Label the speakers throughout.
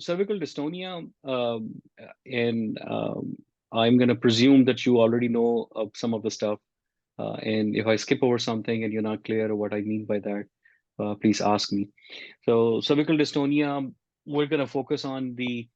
Speaker 1: cervical dystonia, and I'm going to presume that you already know of some of the stuff. And if I skip over something and you're not clear what I mean by that, please ask me. So cervical dystonia, we're going to focus on the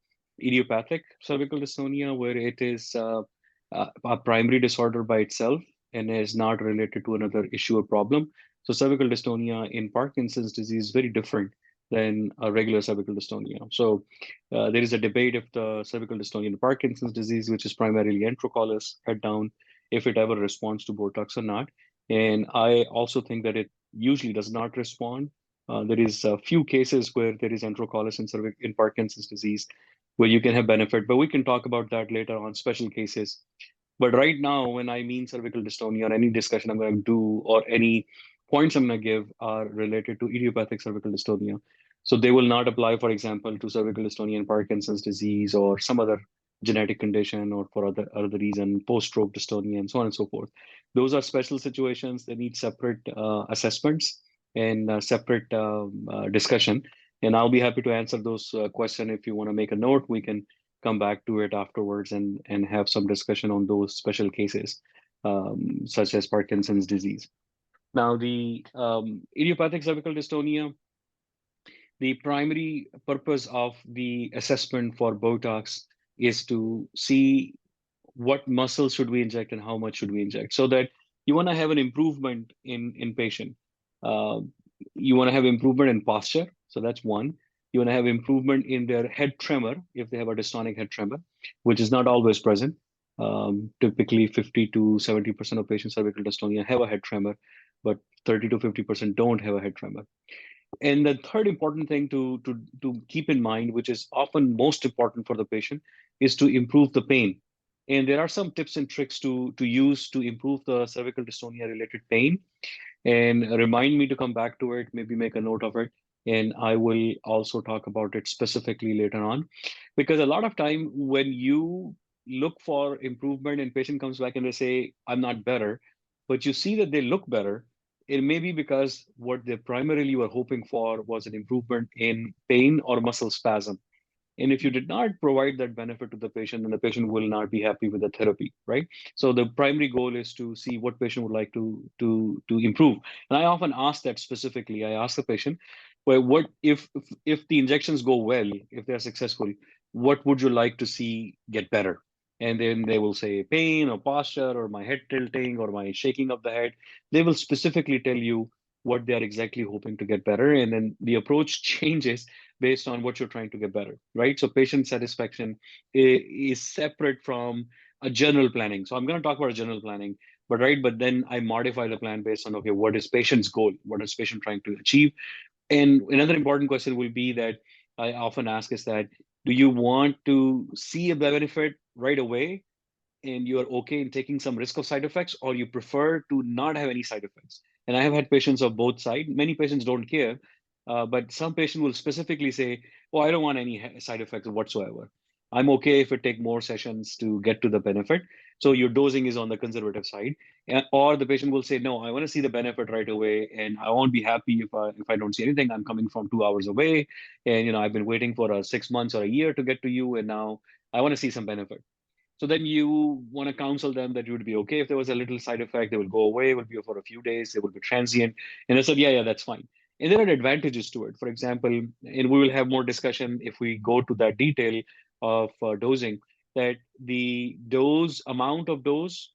Speaker 1: idiopathic cervical dystonia, where it is a primary disorder by itself and is not related to another issue or problem. So cervical dystonia in Parkinson's disease is very different than a regular cervical dystonia. So there is a debate if the cervical dystonia in Parkinson's disease, which is primarily enterocollis, head down, if it ever responds to Botox or not. And I also think that it usually does not respond. There is a few cases where there is enterocollis in Parkinson's disease where you can have benefit, but we can talk about that later on, special cases. But right now, when I mean cervical dystonia or any discussion I'm going to do or any points I'm going to give are related to idiopathic cervical dystonia. So they will not apply, for example, to cervical dystonia in Parkinson's disease or some other genetic condition or for other reason, post-stroke dystonia and so on and so forth. Those are special situations. They need separate assessments and separate discussion. And I'll be happy to answer those questions. If you want to make a note, we can come back to it afterwards and have some discussion on those special cases, such as Parkinson's disease. Now, the idiopathic cervical dystonia, the primary purpose of the assessment for Botox is to see what muscles should we inject and how much should we inject, so that you want to have an improvement in patient. Uh, you want to have improvement in posture, so that's one. You want to have improvement in their head tremor if they have a dystonic head tremor, which is not always present. Typically, 50 to 70% of patients with cervical dystonia have a head tremor, but 30 to 50% don't have a head tremor. And the third important thing to keep in mind, which is often most important for the patient, is to improve the pain. And there are some tips and tricks to use to improve the cervical dystonia related pain. And remind me to come back to it, maybe make a note of it. And I will also talk about it specifically later on. Because a lot of time when you look for improvement and patient comes back and they say, I'm not better, but you see that they look better, it may be because what they primarily were hoping for was an improvement in pain or muscle spasm. And if you did not provide that benefit to the patient, then the patient will not be happy with the therapy, right? So the primary goal is to see what patient would like to improve. And I often ask that specifically. I ask the patient, well, what if the injections go well, if they're successful, what would you like to see get better? And then they will say pain or posture or my head tilting or my shaking of the head. They will specifically tell you what they are exactly hoping to get better. And then the approach changes based on what you're trying to get better, right? So patient satisfaction is separate from a general planning. So I'm going to talk about a general planning, but then I modify the plan based on, okay, what is patient's goal? What is patient trying to achieve? And another important question will be that I often ask is that, do you want to see a benefit right away and you're okay in taking some risk of side effects, or you prefer to not have any side effects? And I have had patients of both sides. Many patients don't care, but some patient will specifically say, "Oh, I don't want any side effects whatsoever. I'm okay if it take more sessions to get to the benefit." So your dosing is on the conservative side, or the patient will say, "No, I want to see the benefit right away, and I won't be happy if I don't see anything. I'm coming from 2 hours away, and I've been waiting for 6 months or a year to get to you, and now I want to see some benefit." So then you want to counsel them that you would be okay if there was a little side effect, they will go away, it will be for a few days, they will be transient. And I said, yeah, that's fine. And there are advantages to it. For example, and we will have more discussion if we go to that detail of dosing, that the amount of dose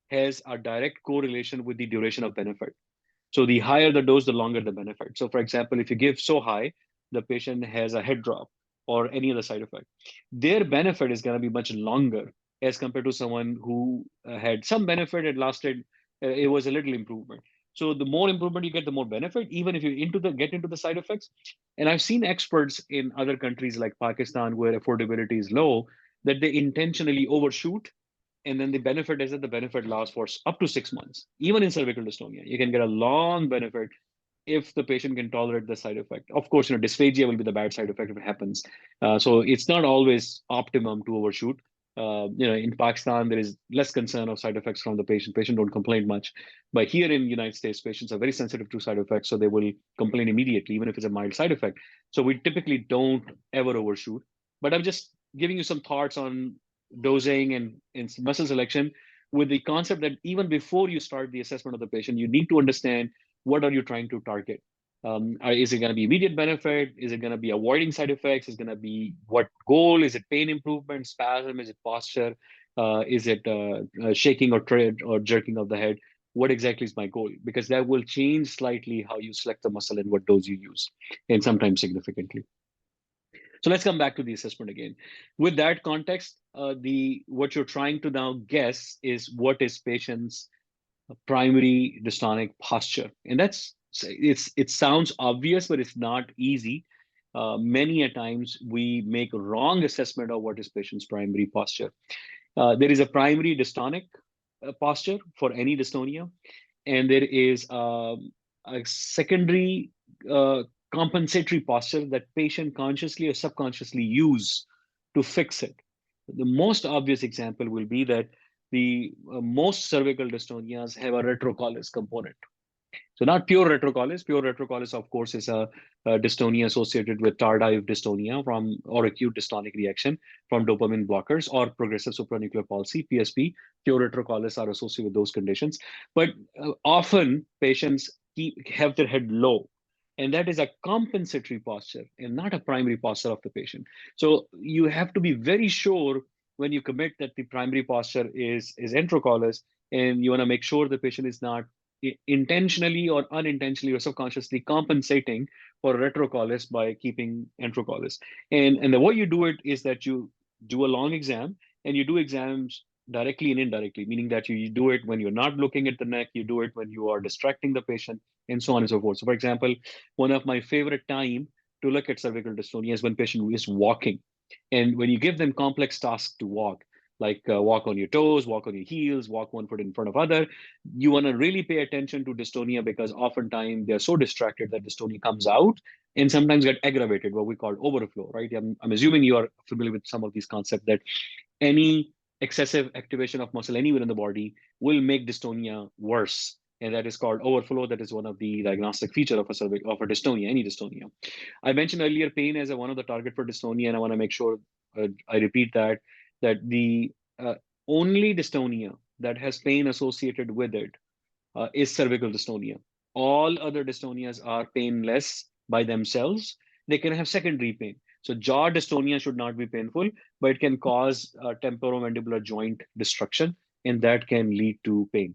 Speaker 1: has a direct correlation with the duration of benefit. So the higher the dose, the longer the benefit. So for example, if you give so high, the patient has a head drop or any other side effect, their benefit is going to be much longer as compared to someone who had some benefit, it lasted, it was a little improvement. So the more improvement you get, the more benefit, even if you get into the side effects. And I've seen experts in other countries like Pakistan, where affordability is low, that they intentionally overshoot, and then the benefit is that the benefit lasts for up to 6 months. Even in cervical dystonia, you can get a long benefit if the patient can tolerate the side effect. Of course, dysphagia will be the bad side effect if it happens. So it's not always optimum to overshoot. In Pakistan, there is less concern of side effects from the patient. Patient don't complain much. But here in the United States, patients are very sensitive to side effects, so they will complain immediately, even if it's a mild side effect. So we typically don't ever overshoot. But I'm just giving you some thoughts on dosing and muscle selection with the concept that even before you start the assessment of the patient, you need to understand what are you trying to target. Is it going to be immediate benefit? Is it going to be avoiding side effects? Is it going to be what goal? Is it pain improvement, spasm? Is it posture? Is it shaking or or jerking of the head? What exactly is my goal? Because that will change slightly how you select the muscle and what dose you use, and sometimes significantly. So let's come back to the assessment again. With that context, the what you're trying to now guess is what is patient's primary dystonic posture, and it sounds obvious, but it's not easy. Many a times we make wrong assessment of what is patient's primary posture. There is a primary dystonic posture for any dystonia, and there is a secondary uh, compensatory posture that patient consciously or subconsciously use to fix it. The most obvious example will be that the most cervical dystonias have a retrocollis component. So not pure retrocollis. Pure retrocollis, of course, is a dystonia associated with tardive dystonia from or acute dystonic reaction from dopamine blockers or progressive supranuclear palsy (PSP). Pure retrocollis are associated with those conditions, but often patients have their head low, and that is a compensatory posture and not a primary posture of the patient. So you have to be very sure when you commit that the primary posture is enterocollis, and you want to make sure the patient is not intentionally or unintentionally or subconsciously compensating for retrocollis by keeping enterocollis. And the way you do it is that you do a long exam, and you do exams directly and indirectly, meaning that you do it when you're not looking at the neck, you do it when you are distracting the patient, and so on and so forth. So for example, one of my favorite time to look at cervical dystonia is when patient is walking. And when you give them complex tasks to walk, like walk on your toes, walk on your heels, walk one foot in front of other, you want to really pay attention to dystonia, because oftentimes they're so distracted that dystonia comes out and sometimes get aggravated, what we call overflow, right? I'm assuming you are familiar with some of these concepts, that any excessive activation of muscle anywhere in the body will make dystonia worse. And that is called overflow. That is one of the diagnostic feature of a dystonia, any dystonia. I mentioned earlier pain as one of the target for dystonia, and I want to make sure I repeat that the only dystonia that has pain associated with it is cervical dystonia. All other dystonias are painless by themselves. They can have secondary pain. So jaw dystonia should not be painful, but it can cause temporomandibular joint destruction, and that can lead to pain.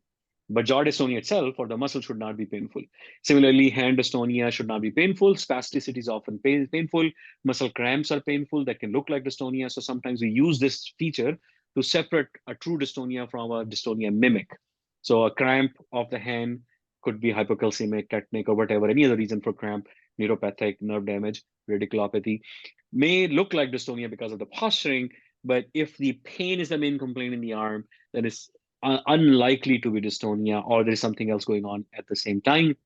Speaker 1: But jaw dystonia itself or the muscle should not be painful. Similarly, hand dystonia should not be painful. Spasticity is often painful. Muscle cramps are painful that can look like dystonia. So sometimes we use this feature to separate a true dystonia from a dystonia mimic. So a cramp of the hand could be hypocalcemic, tetanic, or whatever, any other reason for cramp, neuropathic, nerve damage, radiculopathy, may look like dystonia because of the posturing, but if the pain is the main complaint in the arm, then it's unlikely to be dystonia, or there's something else going on at the same time.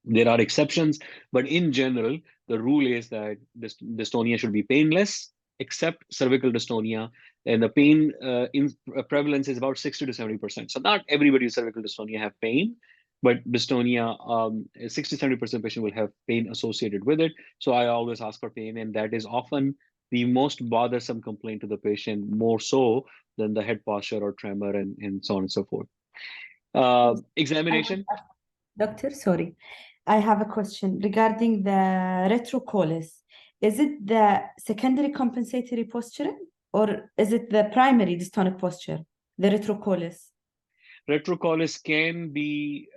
Speaker 1: There are exceptions, but in general, the rule is that dystonia should be painless, except cervical dystonia, and the pain prevalence is about 60 to 70%. So not everybody with cervical dystonia have pain, but dystonia, 60 70% patient will have pain associated with it. So I always ask for pain, and that is often the most bothersome complaint to the patient, more so than the head posture or tremor and so on and so forth. Examination.
Speaker 2: Doctor, sorry. I have a question regarding the retrocollis. Is it the secondary compensatory posturing, or is it the primary dystonic posture, the retrocollis?
Speaker 1: Retrocollis can be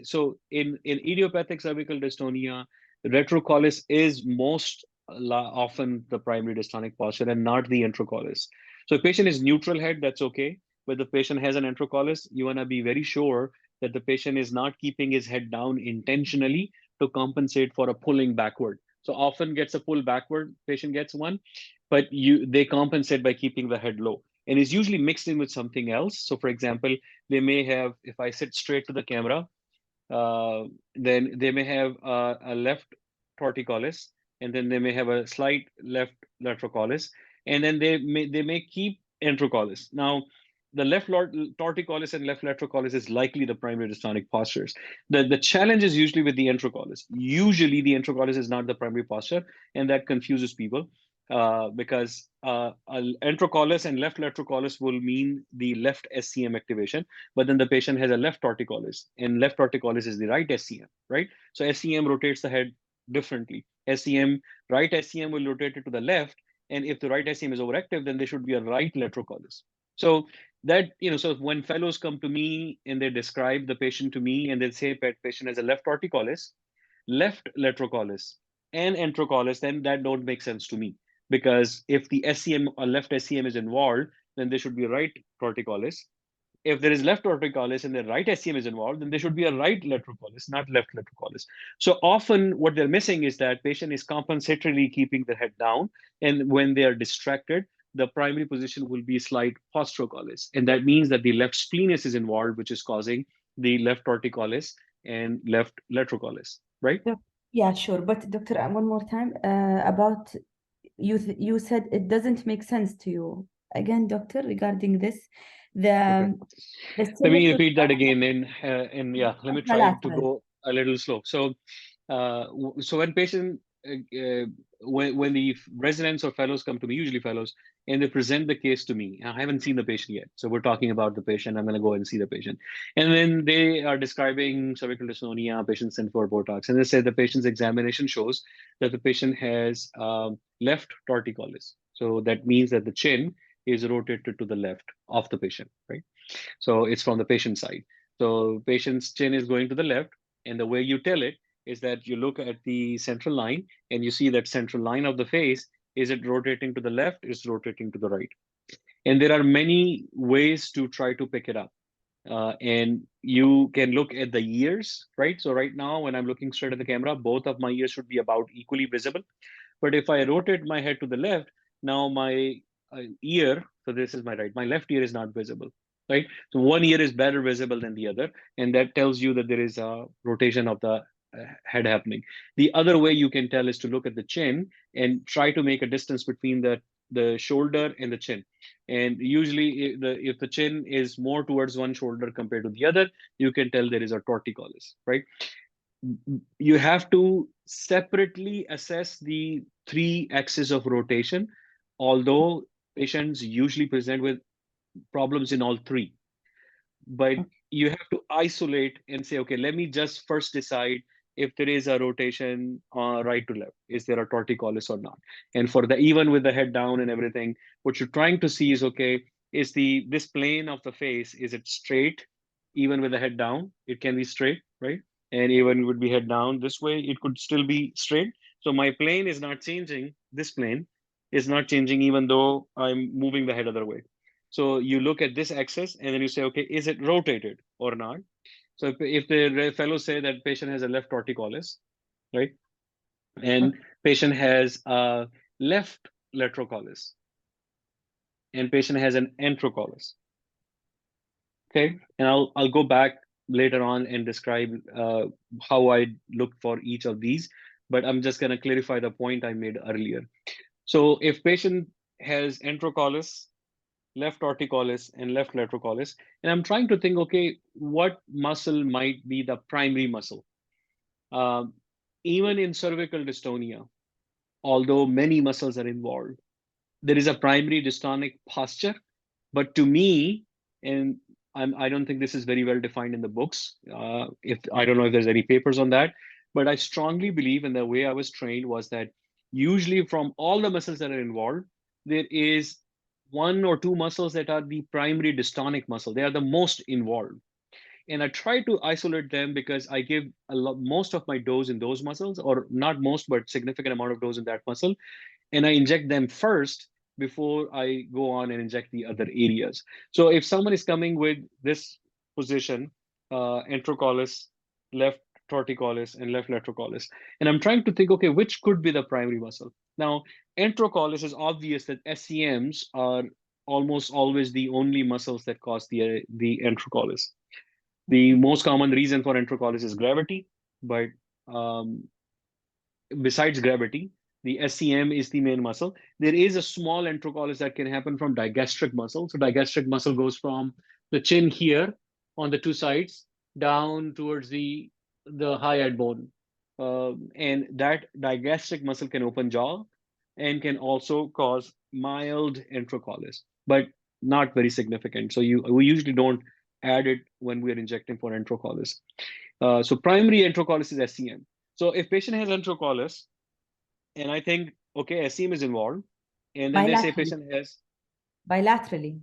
Speaker 1: so in idiopathic cervical dystonia, retrocollis is most often the primary dystonic posture and not the enterocollis. So if patient is neutral head, that's okay. But the patient has an enterocollis, you want to be very sure that the patient is not keeping his head down intentionally to compensate for a pulling backward. So often gets a pull backward, patient gets one, but they compensate by keeping the head low, and is usually mixed in with something else. So for example, they may have, if I sit straight to the camera, then they may have a left torticollis, and then they may have a slight left laterocollis, and then they may keep enterocollis. Now, the left torticollis and left laterocollis is likely the primary dystonic postures. The challenge is usually with the enterocollis. Usually, the enterocollis is not the primary posture, and that confuses people. because enterocollis and left laterocollis will mean the left SCM activation, but then the patient has a left torticollis, and left torticollis is the right SCM, right? So SCM rotates the head differently. Right SCM will rotate it to the left, and if the right SCM is overactive, then there should be a right laterocollis. So that, so when fellows come to me and they describe the patient to me and they say patient has a left torticollis, left laterocollis, and enterocollis, then that don't make sense to me, because if the SCM or left SCM is involved, then there should be a right torticollis. If there is left torticollis and the right SCM is involved, then there should be a right laterocollis, not left laterocollis. So often what they're missing is that patient is compensatorily keeping the head down, and when they are distracted, the primary position will be slight postericollis, and that means that the left splenius is involved, which is causing the left torticollis and left laterocollis, right?
Speaker 2: Yeah, sure. But doctor, one more time about you said it doesn't make sense to you. Again, doctor, regarding this,
Speaker 1: Okay.
Speaker 2: the
Speaker 1: Let me
Speaker 2: cervical
Speaker 1: repeat that again, and yeah, let me try to
Speaker 2: lateral.
Speaker 1: go a little slow. So when patient, when the residents or fellows come to me, usually fellows, and they present the case to me, I haven't seen the patient yet. So we're talking about the patient. I'm going to go and see the patient, and then they are describing cervical dystonia. Patient sent for Botox, and they say the patient's examination shows that the patient has left torticollis. So that means that the chin is rotated to the left of the patient, right? So it's from the patient side. So patient's chin is going to the left, and the way you tell it is that you look at the central line and you see that central line of the face. Is it rotating to the left? Is rotating to the right? And there are many ways to try to pick it up. And you can look at the ears, right? So right now, when I'm looking straight at the camera, both of my ears should be about equally visible. But if I rotate my head to the left, now my ear, so this is my right, my left ear is not visible, right? So one ear is better visible than the other, and that tells you that there is a rotation of the head happening. The other way you can tell is to look at the chin and try to make a distance between the shoulder and the chin. And usually, if the chin is more towards one shoulder compared to the other, you can tell there is a torticollis, right? You have to separately assess the three axes of rotation, although patients usually present with problems in all three. But you have to isolate and say, okay, let me just first decide if there is a rotation right to left. Is there a torticollis or not? And for the even with the head down and everything, what you're trying to see is, okay, is this plane of the face, is it straight even with the head down? It can be straight, right? And even would be head down this way, it could still be straight. So my plane is not changing. This plane is not changing even though I'm moving the head other way. So you look at this axis and then you say, okay, is it rotated or not? So if the fellows say that patient has a left torticollis, right? And patient has a left laterocollis and patient has an enterocollis. Okay, and I'll go back later on and describe how I look for each of these, but I'm just going to clarify the point I made earlier. So if patient has enterocollis, left torticollis, and left laterocollis, and I'm trying to think, okay, what muscle might be the primary muscle? Um, Even in cervical dystonia, although many muscles are involved, there is a primary dystonic posture. But to me, and I don't think this is very well defined in the books. If I don't know if there's any papers on that, but I strongly believe, and the way I was trained was that usually from all the muscles that are involved, there is one or two muscles that are the primary dystonic muscle. They are the most involved. And I try to isolate them because I give most of my dose in those muscles, or not most, but significant amount of dose in that muscle, and I inject them first before I go on and inject the other areas. So if someone is coming with this position, enterocollis, left torticollis, and left laterocollis, and I'm trying to think, okay, which could be the primary muscle? Now, enterocollis is obvious that SCMs are almost always the only muscles that cause the enterocollis. The most common reason for enterocollis is gravity, but um, besides gravity, the SCM is the main muscle. There is a small enterocollis that can happen from digastric muscle. So digastric muscle goes from the chin here on the two sides down towards the hyoid bone. And that digastric muscle can open jaw. and can also cause mild enterocolits, but not very significant. So we usually don't add it when we are injecting for enterocolits. So primary enterocolits is SCM. So if patient has enterocolits, and I think, okay, SCM is involved, and then they say
Speaker 2: Bilaterally.
Speaker 1: patient has,
Speaker 2: Bilaterally.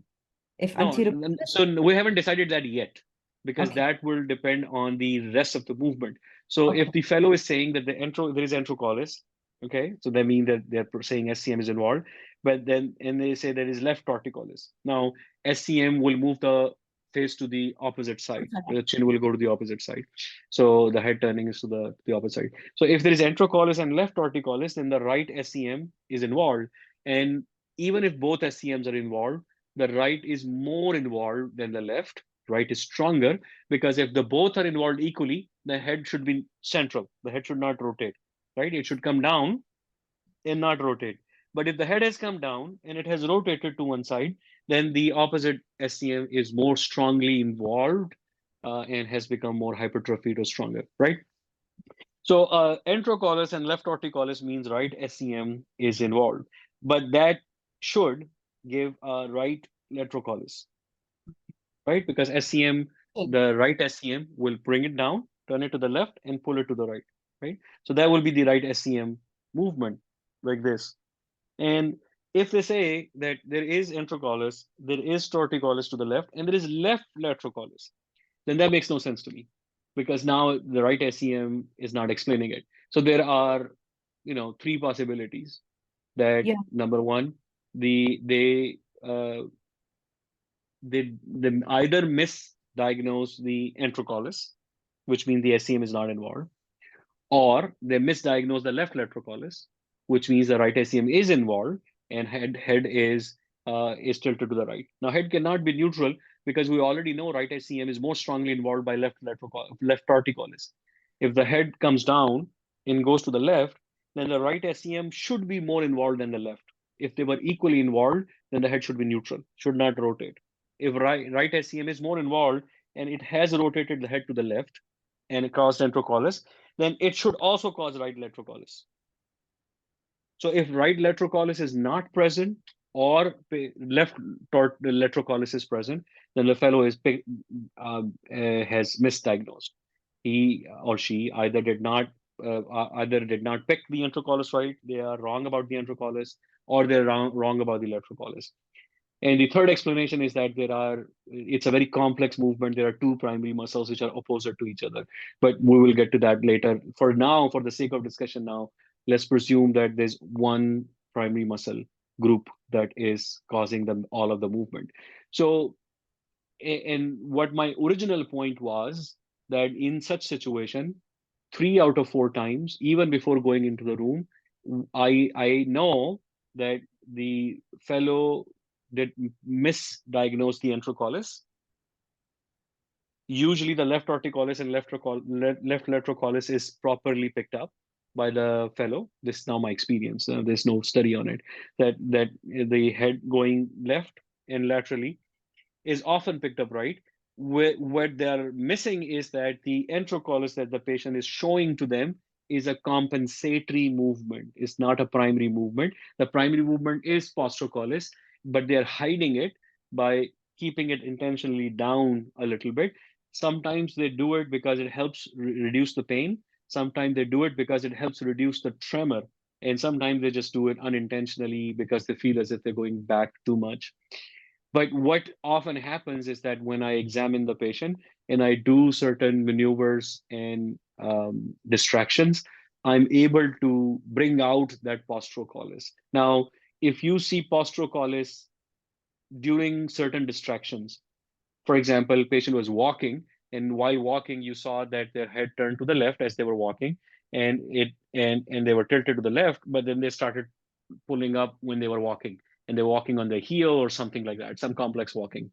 Speaker 2: If
Speaker 1: no,
Speaker 2: anterior.
Speaker 1: so we haven't decided that yet, because
Speaker 2: Okay.
Speaker 1: that will depend on the rest of the movement. So
Speaker 2: Okay.
Speaker 1: if the fellow is saying that there is enterocollis, okay, so that means that they're saying SCM is involved, but then and they say there is left torticollis. Now SCM will move the face to the opposite side.
Speaker 2: Okay.
Speaker 1: The chin will go to the opposite side. So the head turning is to the opposite side. So if there is enterocollis and left torticollis, then the right SCM is involved. And even if both SCMs are involved, the right is more involved than the left. Right is stronger, because if the both are involved equally, the head should be central. The head should not rotate, right? It should come down and not rotate. But if the head has come down and it has rotated to one side, then the opposite SCM is more strongly involved, and has become more hypertrophied or stronger, right? So enterocollis and left torticollis means right SCM is involved, but that should give a right laterocollis, right? Because SCM,
Speaker 2: Okay.
Speaker 1: the right SCM will bring it down, turn it to the left, and pull it to the right, right? So that will be the right SCM movement, like this. And if they say that there is enterocollis, there is torticollis to the left, and there is left laterocollis, then that makes no sense to me, because now the right SCM is not explaining it. So there are, three possibilities. That
Speaker 2: Yeah.
Speaker 1: number one, uh, they either misdiagnose the enterocollis, which means the SCM is not involved, or they misdiagnose the left laterocollis, which means the right SCM is involved and head is tilted to the right. Now head cannot be neutral, because we already know right SCM is more strongly involved by left torticollis. If the head comes down and goes to the left, then the right SCM should be more involved than the left. If they were equally involved, then the head should be neutral, should not rotate. If right SCM is more involved and it has rotated the head to the left and caused enterocollis, then it should also cause right laterocollis. So if right laterocollis is not present, or left laterocollis is present, then the fellow has misdiagnosed. He or she either did not pick the enterocollis right, they are wrong about the enterocollis, or they're wrong about the laterocollis. And the third explanation is that it's a very complex movement. There are two primary muscles which are opposite to each other, but we will get to that later. For now, for the sake of discussion now, let's presume that there's one primary muscle group that is causing all of the movement. So, and what my original point was, that in such situation, 3 out of 4 times, even before going into the room, I know that the fellow did misdiagnose the enterocollis. Usually the left torticollis and left laterocollis is properly picked up by the fellow. This is now my experience. There's no study on it. That the head going left and laterally is often picked up right. What they're missing is that the enterocollis that the patient is showing to them is a compensatory movement. It's not a primary movement. The primary movement is postericollis, but they're hiding it by keeping it intentionally down a little bit. Sometimes they do it because it helps reduce the pain. Sometimes they do it because it helps reduce the tremor. And sometimes they just do it unintentionally because they feel as if they're going back too much. But what often happens is that when I examine the patient and I do certain maneuvers and distractions, I'm able to bring out that posterocollis. Now, if you see posterocollis during certain distractions, for example, patient was walking, and while walking, you saw that their head turned to the left as they were walking, and they were tilted to the left, but then they started pulling up when they were walking, and they're walking on their heel or something like that, some complex walking.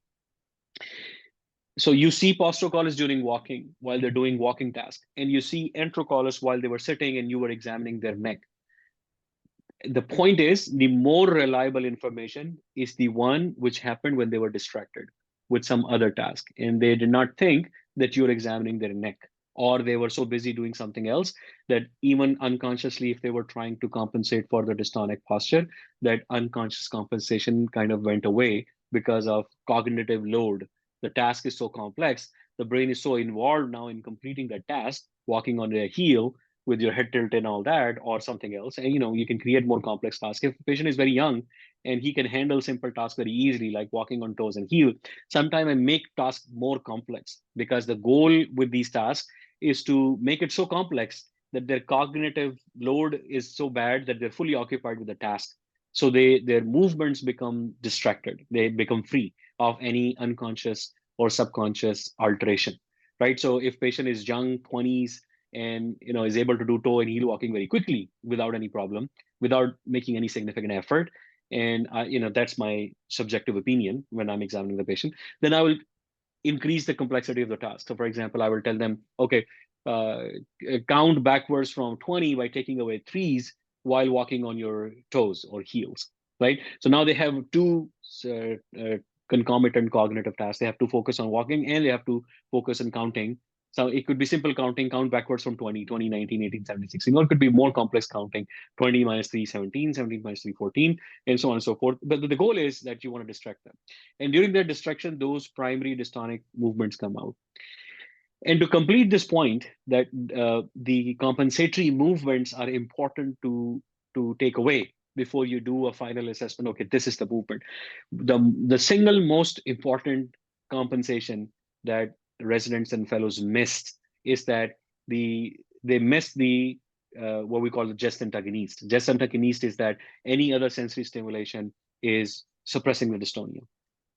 Speaker 1: So you see posterocollis during walking while they're doing walking tasks, and you see enterocollis while they were sitting and you were examining their neck. The point is, the more reliable information is the one which happened when they were distracted with some other task, and they did not think that you're examining their neck. or they were so busy doing something else that even unconsciously, if they were trying to compensate for the dystonic posture, that unconscious compensation kind of went away because of cognitive load. The task is so complex, the brain is so involved now in completing that task, walking on their heel with your head tilt and all that, or something else. And you can create more complex tasks. If the patient is very young and he can handle simple tasks very easily, like walking on toes and heel, sometimes I make tasks more complex, because the goal with these tasks is to make it so complex that their cognitive load is so bad that they're fully occupied with the task. So their movements become distracted. They become free of any unconscious or subconscious alteration, right? So if patient is young, 20s, and is able to do toe and heel walking very quickly without any problem, without making any significant effort, and that's my subjective opinion when I'm examining the patient, then I will increase the complexity of the task. So for example, I will tell them, okay, uh, count backwards from 20 by taking away threes while walking on your toes or heels, right? So now they have two concomitant cognitive tasks. They have to focus on walking and they have to focus on counting. So it could be simple counting, count backwards from 20, 20, 19, 18, 17, 16. Or it could be more complex counting, 20 minus 3, 17, 17 minus 3, 14, and so on and so forth. But the goal is that you want to distract them. And during their distraction, those primary dystonic movements come out. And to complete this point, that the compensatory movements are important to take away before you do a final assessment. Okay, this is the movement. The single most important compensation that residents and fellows missed is that they missed the what we call the gest antagonist. Gest antagonist is that any other sensory stimulation is suppressing the dystonia.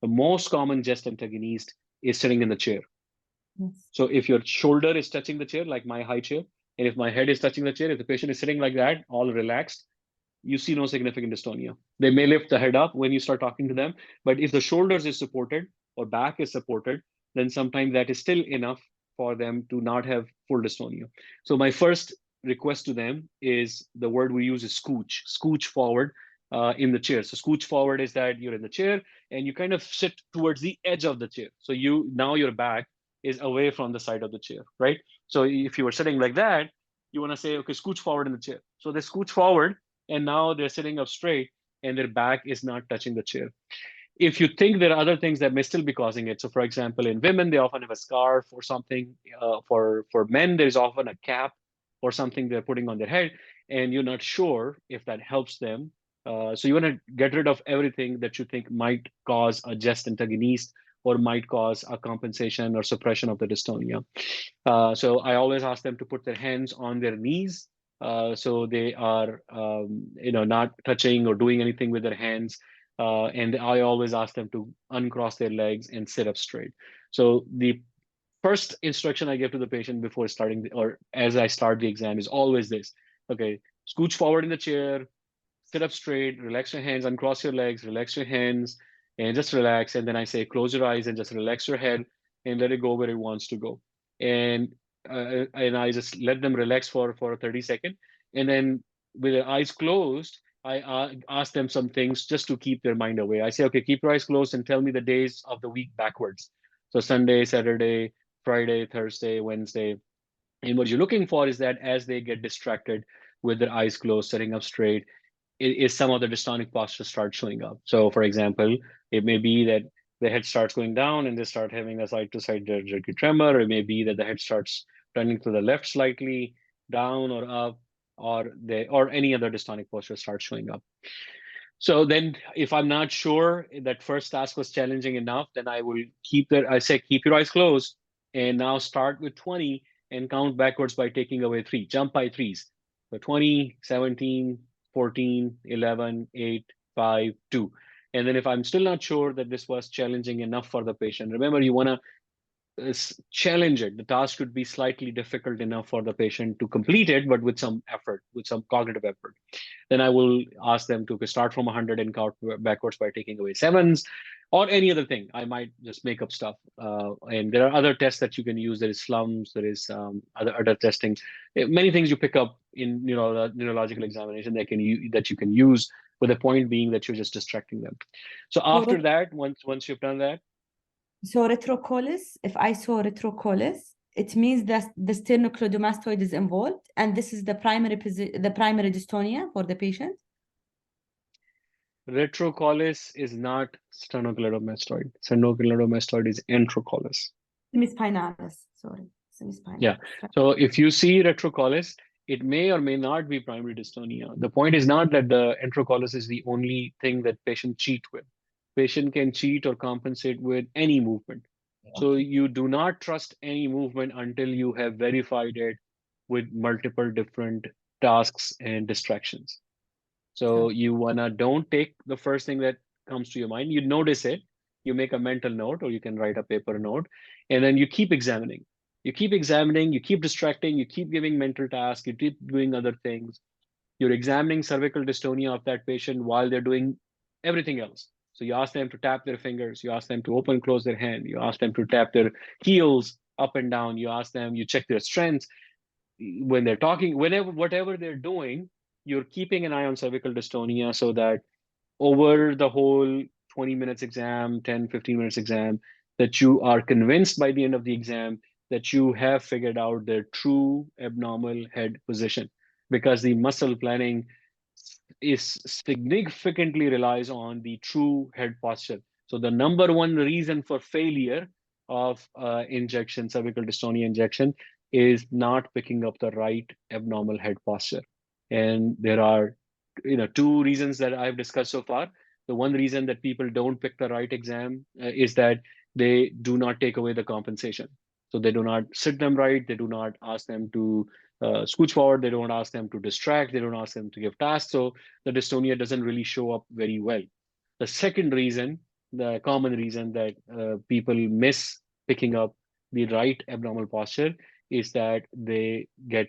Speaker 1: The most common gest antagonist is sitting in the chair.
Speaker 2: Yes.
Speaker 1: So if your shoulder is touching the chair, like my high chair, and if my head is touching the chair, if the patient is sitting like that, all relaxed, you see no significant dystonia. They may lift the head up when you start talking to them, but if the shoulders is supported or back is supported, then sometimes that is still enough for them to not have full dystonia. So my first request to them is, the word we use is scooch forward in the chair. So scooch forward is that you're in the chair and you kind of sit towards the edge of the chair. So now your back is away from the side of the chair, right? So if you were sitting like that, you want to say, okay, scooch forward in the chair. So they scooch forward and now they're sitting up straight and their back is not touching the chair. If you think there are other things that may still be causing it, so for example, in women, they often have a scarf or something. For men, there's often a cap or something they're putting on their head, and you're not sure if that helps them. So you want to get rid of everything that you think might cause a gest antagonist or might cause a compensation or suppression of the dystonia. So I always ask them to put their hands on their knees, so they are not touching or doing anything with their hands. And I always ask them to uncross their legs and sit up straight. So the first instruction I give to the patient before starting or as I start the exam is always this. Okay, scooch forward in the chair, sit up straight, relax your hands, uncross your legs, relax your hands, and just relax. And then I say, close your eyes and just relax your head and let it go where it wants to go. And I just let them relax for 30 seconds. And then with their eyes closed, I ask them some things just to keep their mind away. I say, okay, keep your eyes closed and tell me the days of the week backwards. So Sunday, Saturday, Friday, Thursday, Wednesday. And what you're looking for is that as they get distracted with their eyes closed, sitting up straight, is some of the dystonic posture start showing up. So for example, it may be that the head starts going down and they start having a side to side jerky tremor. It may be that the head starts turning to the left slightly, down or up, or any other dystonic posture starts showing up. So then if I'm not sure that first task was challenging enough, then I say, keep your eyes closed and now start with 20 and count backwards by taking away three, jump by threes. So 20, 17, 14, 11, 8, 5, 2. And then if I'm still not sure that this was challenging enough for the patient, remember you want to challenge it. The task should be slightly difficult enough for the patient to complete it, but with some effort, with some cognitive effort. Then I will ask them to start from 100 and count backwards by taking away sevens or any other thing. I might just make up stuff. And there are other tests that you can use. There is slums, there is other testing. Many things you pick up in neurological examination that you can use, with the point being that you're just distracting them. So after that, once you've done that,
Speaker 2: So retrocollis, if I saw retrocollis, it means that the sternocleidomastoid is involved, and this is the primary dystonia for the patient.
Speaker 1: Retrocollis is not sternocleidomastoid. Sternocleidomastoid is enterocollis.
Speaker 2: Semispinalis, sorry, semispinalis.
Speaker 1: Yeah. So if you see retrocollis, it may or may not be primary dystonia. The point is not that the enterocollis is the only thing that patient cheat with. Patient can cheat or compensate with any movement. So
Speaker 2: Okay.
Speaker 1: you do not trust any movement until you have verified it with multiple different tasks and distractions. So you wanna don't take the first thing that comes to your mind. You notice it, you make a mental note, or you can write a paper note, and then you keep examining. You keep examining, you keep distracting, you keep giving mental tasks, you keep doing other things. You're examining cervical dystonia of that patient while they're doing everything else. So you ask them to tap their fingers, you ask them to open, close their hand, you ask them to tap their heels up and down, you ask them, you check their strengths when they're talking, whenever, whatever they're doing, you're keeping an eye on cervical dystonia so that over the whole 20 minutes exam, 10, 15 minutes exam, that you are convinced by the end of the exam that you have figured out their true abnormal head position, because the muscle planning is significantly relies on the true head posture. So the number one reason for failure of injection, cervical dystonia injection, is not picking up the right abnormal head posture. And there are two reasons that I've discussed so far. The one reason that people don't pick the right exam is that they do not take away the compensation. So they do not sit them right. They do not ask them to scooch forward. They don't ask them to distract. They don't ask them to give tasks. So the dystonia doesn't really show up very well. The second reason, the common reason that people miss picking up the right abnormal posture is that they get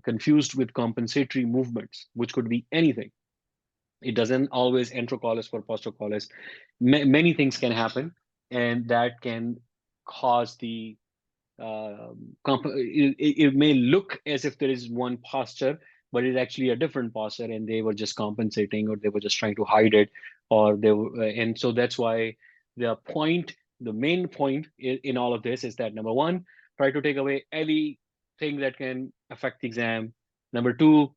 Speaker 1: confused with compensatory movements, which could be anything. It doesn't always enterocollis for posterocollis. Many things can happen, and that can cause the it may look as if there is one posture, but it's actually a different posture, and they were just compensating, or they were just trying to hide it, or they were, and so that's why the main point in all of this is that number one, try to take away anything that can affect the exam. Number two,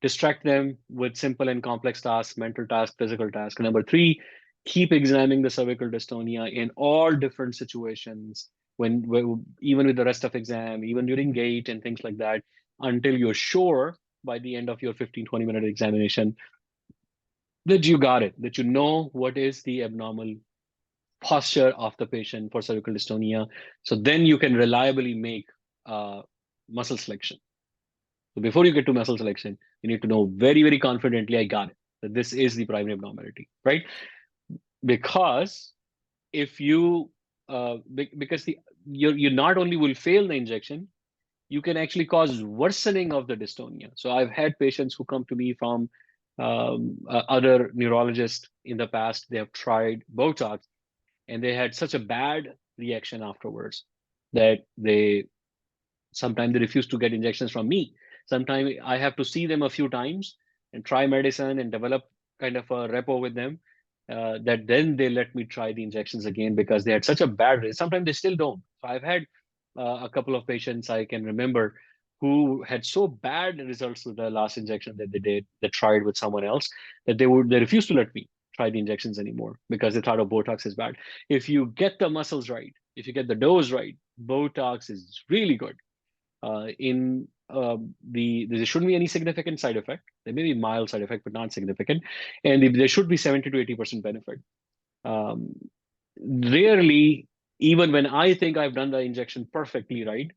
Speaker 1: distract them with simple and complex tasks, mental tasks, physical tasks. Number three, keep examining the cervical dystonia in all different situations, even with the rest of exam, even during gait and things like that, until you're sure by the end of your 15, 20-minute examination that you got it, that you know what is the abnormal posture of the patient for cervical dystonia. So then you can reliably make muscle selection. So before you get to muscle selection, you need to know very, very confidently, I got it, that this is the primary abnormality, right? Because if you, because you not only will fail the injection, you can actually cause worsening of the dystonia. So I've had patients who come to me from other neurologists in the past. They have tried Botox, and they had such a bad reaction afterwards that sometimes they refuse to get injections from me. Sometimes I have to see them a few times and try medicine and develop kind of a rapport with them, that then they let me try the injections again, because they had such a bad rate. Sometimes they still don't. So I've had a couple of patients I can remember who had so bad results with the last injection that they tried with someone else, that they refused to let me try the injections anymore, because they thought, oh, Botox is bad. If you get the muscles right, if you get the dose right, Botox is really good. In there shouldn't be any significant side effect. There may be mild side effect, but not significant, and there should be 70 to 80% benefit. Um, Rarely, even when I think I've done the injection perfectly right,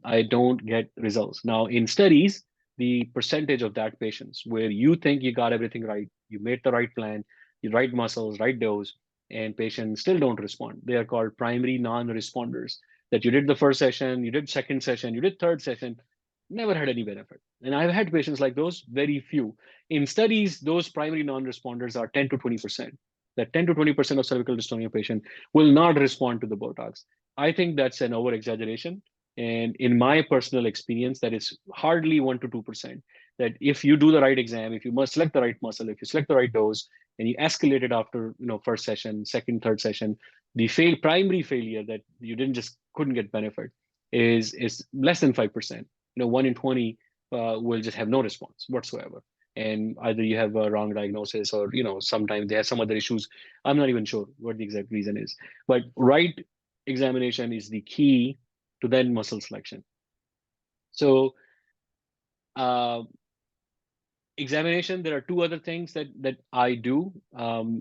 Speaker 1: I don't get results. Now, in studies, the percentage of that patients where you think you got everything right, you made the right plan, the right muscles, right dose, and patients still don't respond. They are called primary non-responders. That you did the first session, you did second session, you did third session, never had any benefit. And I've had patients like those, very few. In studies, those primary non-responders are 10 to 20%. That 10 to 20% of cervical dystonia patient will not respond to the Botox. I think that's an over exaggeration. And in my personal experience, that is hardly 1 to 2%. That if you do the right exam, if you must select the right muscle, if you select the right dose, and you escalate it after first session, second, third session, the primary failure that you couldn't get benefit is less than 5%. 1 in 20 will just have no response whatsoever. And either you have a wrong diagnosis, or sometimes they have some other issues. I'm not even sure what the exact reason is. But right examination is the key to then muscle selection. So examination, there are two other things that I do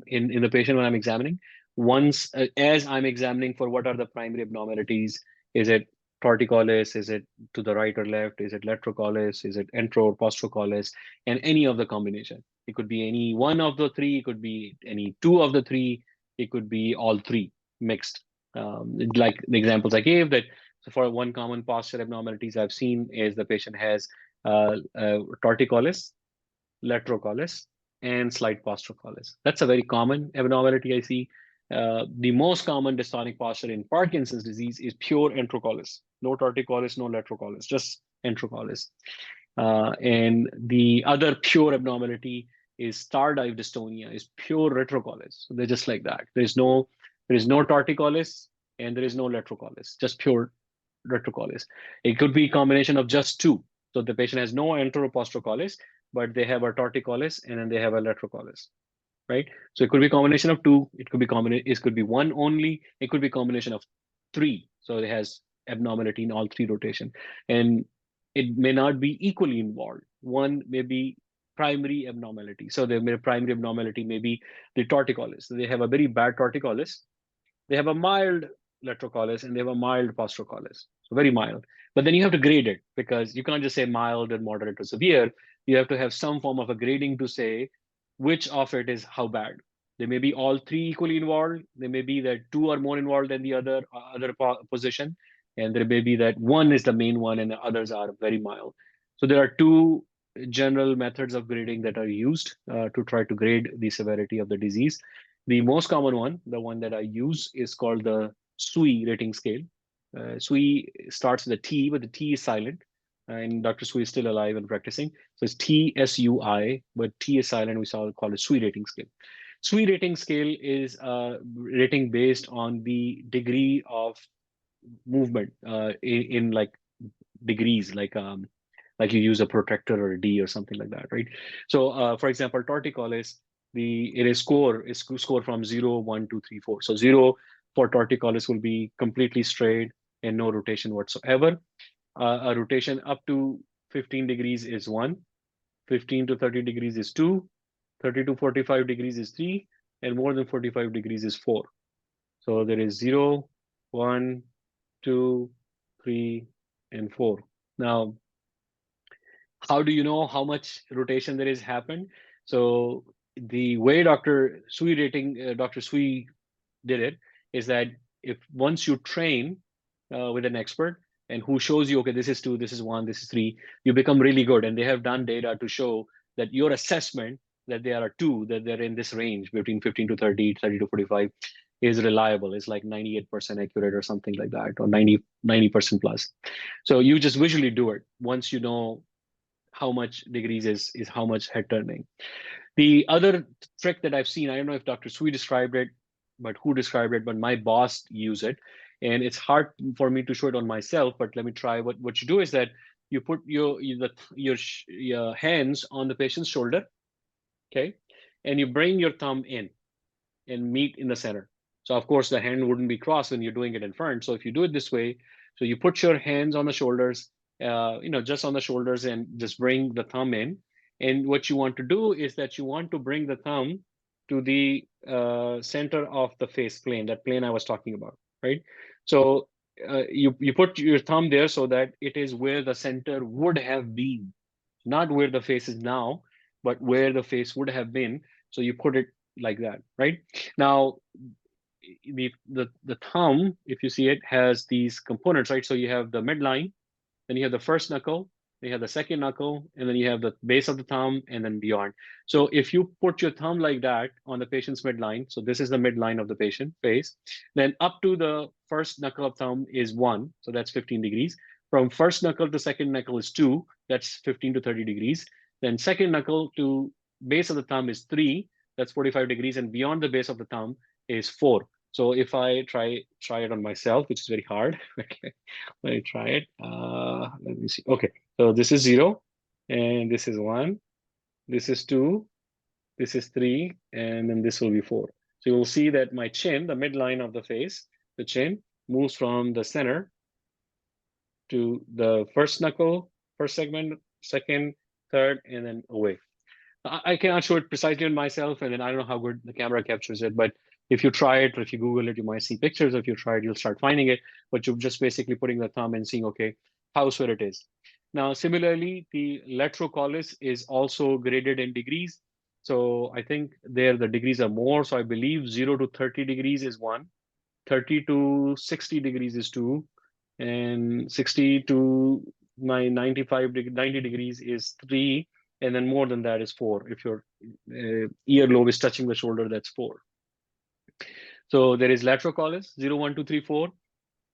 Speaker 1: in the patient when I'm examining. Once, as I'm examining for what are the primary abnormalities, is it torticollis, is it to the right or left, is it laterocollis, is it entro or postrocollis, and any of the combination. It could be any one of the three, it could be any two of the three, it could be all three mixed. Like the examples I gave, that so for one common posture abnormalities I've seen is the patient has torticollis, laterocollis, and slight postrocollis. That's a very common abnormality I see. The most common dystonic posture in Parkinson's disease is pure enterocollis. No torticollis, no laterocollis, just enterocollis. And the other pure abnormality is tardive dystonia, is pure retrocollis. So they're just like that. There is no torticollis and there is no laterocollis, just pure retrocollis. It could be a combination of just two. So the patient has no enteropostrocollis, but they have a torticollis and then they have a laterocollis, right? So it could be a combination of two. It could be one only. It could be a combination of three. So it has abnormality in all three rotation, and it may not be equally involved. One may be primary abnormality. So the primary abnormality may be the torticollis. So they have a very bad torticollis. They have a mild laterocollis and they have a mild postrocollis, so very mild. But then you have to grade it, because you can't just say mild and moderate or severe. You have to have some form of a grading to say which of it is how bad. They may be all three equally involved. They may be that two are more involved than the other position, and there may be that one is the main one and the others are very mild. So there are two general methods of grading that are used to try to grade the severity of the disease. The most common one, the one that I use, is called the SUI rating scale. SUI starts with a T, but the T is silent. And Dr. Sui is still alive and practicing. So it's TSUI, but T is silent. We call it SUI rating scale. SUI rating scale is a rating based on the degree of movement in like degrees, like you use a protractor or a D or something like that, right? So for example, torticollis, it is score from 0, 1, 2, 3, 4. So 0 for torticollis will be completely straight and no rotation whatsoever. A rotation up to 15 degrees is 1, 15 to 30 degrees is 2, 30 to 45 degrees is 3, and more than 45 degrees is 4. So there is 0, 1, 2, 3, and 4. Now, how do you know how much rotation there is happened? So the way Dr. Sui did it is that if once you train with an expert and who shows you, okay, this is 2, this is 1, this is 3, you become really good. And they have done data to show that your assessment that they are 2, that they're in this range between 15 to 30, 30 to 45 is reliable. It's like 98% accurate or something like that, or 90% plus. So you just visually do it once you know how much degrees is how much head turning. The other trick that I've seen, I don't know if Dr. Sui described it, but who described it, but my boss used it. And it's hard for me to show it on myself, but let me try. What you do is that you put your hands on the patient's shoulder, okay? And you bring your thumb in and meet in the center. So of course the hand wouldn't be crossed when you're doing it in front. So if you do it this way, so you put your hands on the shoulders, just on the shoulders, and just bring the thumb in. And what you want to do is that you want to bring the thumb to the center of the face plane, that plane I was talking about, right? So you put your thumb there so that it is where the center would have been, not where the face is now, but where the face would have been. So you put it like that, right? Now, the thumb, if you see it, has these components, right? So you have the midline, then you have the first knuckle, then you have the second knuckle, and then you have the base of the thumb, and then beyond. So if you put your thumb like that on the patient's midline, so this is the midline of the patient face, then up to the first knuckle of thumb is 1, so that's 15 degrees. From first knuckle to second knuckle is 2, that's 15 to 30 degrees. Then second knuckle to base of the thumb is 3, that's 45 degrees, and beyond the base of the thumb is 4. So if I try it on myself, which is very hard. Okay, let me try it. Let me see. Okay, so this is 0, and this is 1, this is 2, this is 3, and then this will be 4. So you'll see that my chin, the midline of the face, the chin, moves from the center to the first knuckle, first segment, second, third, and then away. I cannot show it precisely on myself, and then I don't know how good the camera captures it, but if you try it or if you Google it, you might see pictures. If you try it, you'll start finding it, but you're just basically putting the thumb and seeing, okay, how square it is. Now, similarly, the laterocollis is also graded in degrees. So I think there the degrees are more. So I believe 0 to 30 degrees is 1, 30 to 60 degrees is 2, and 60 to 90 degrees is 3, and then more than that is 4. If your earlobe is touching the shoulder, that's 4. So there is laterocollis, 0, 1, 2, 3, 4.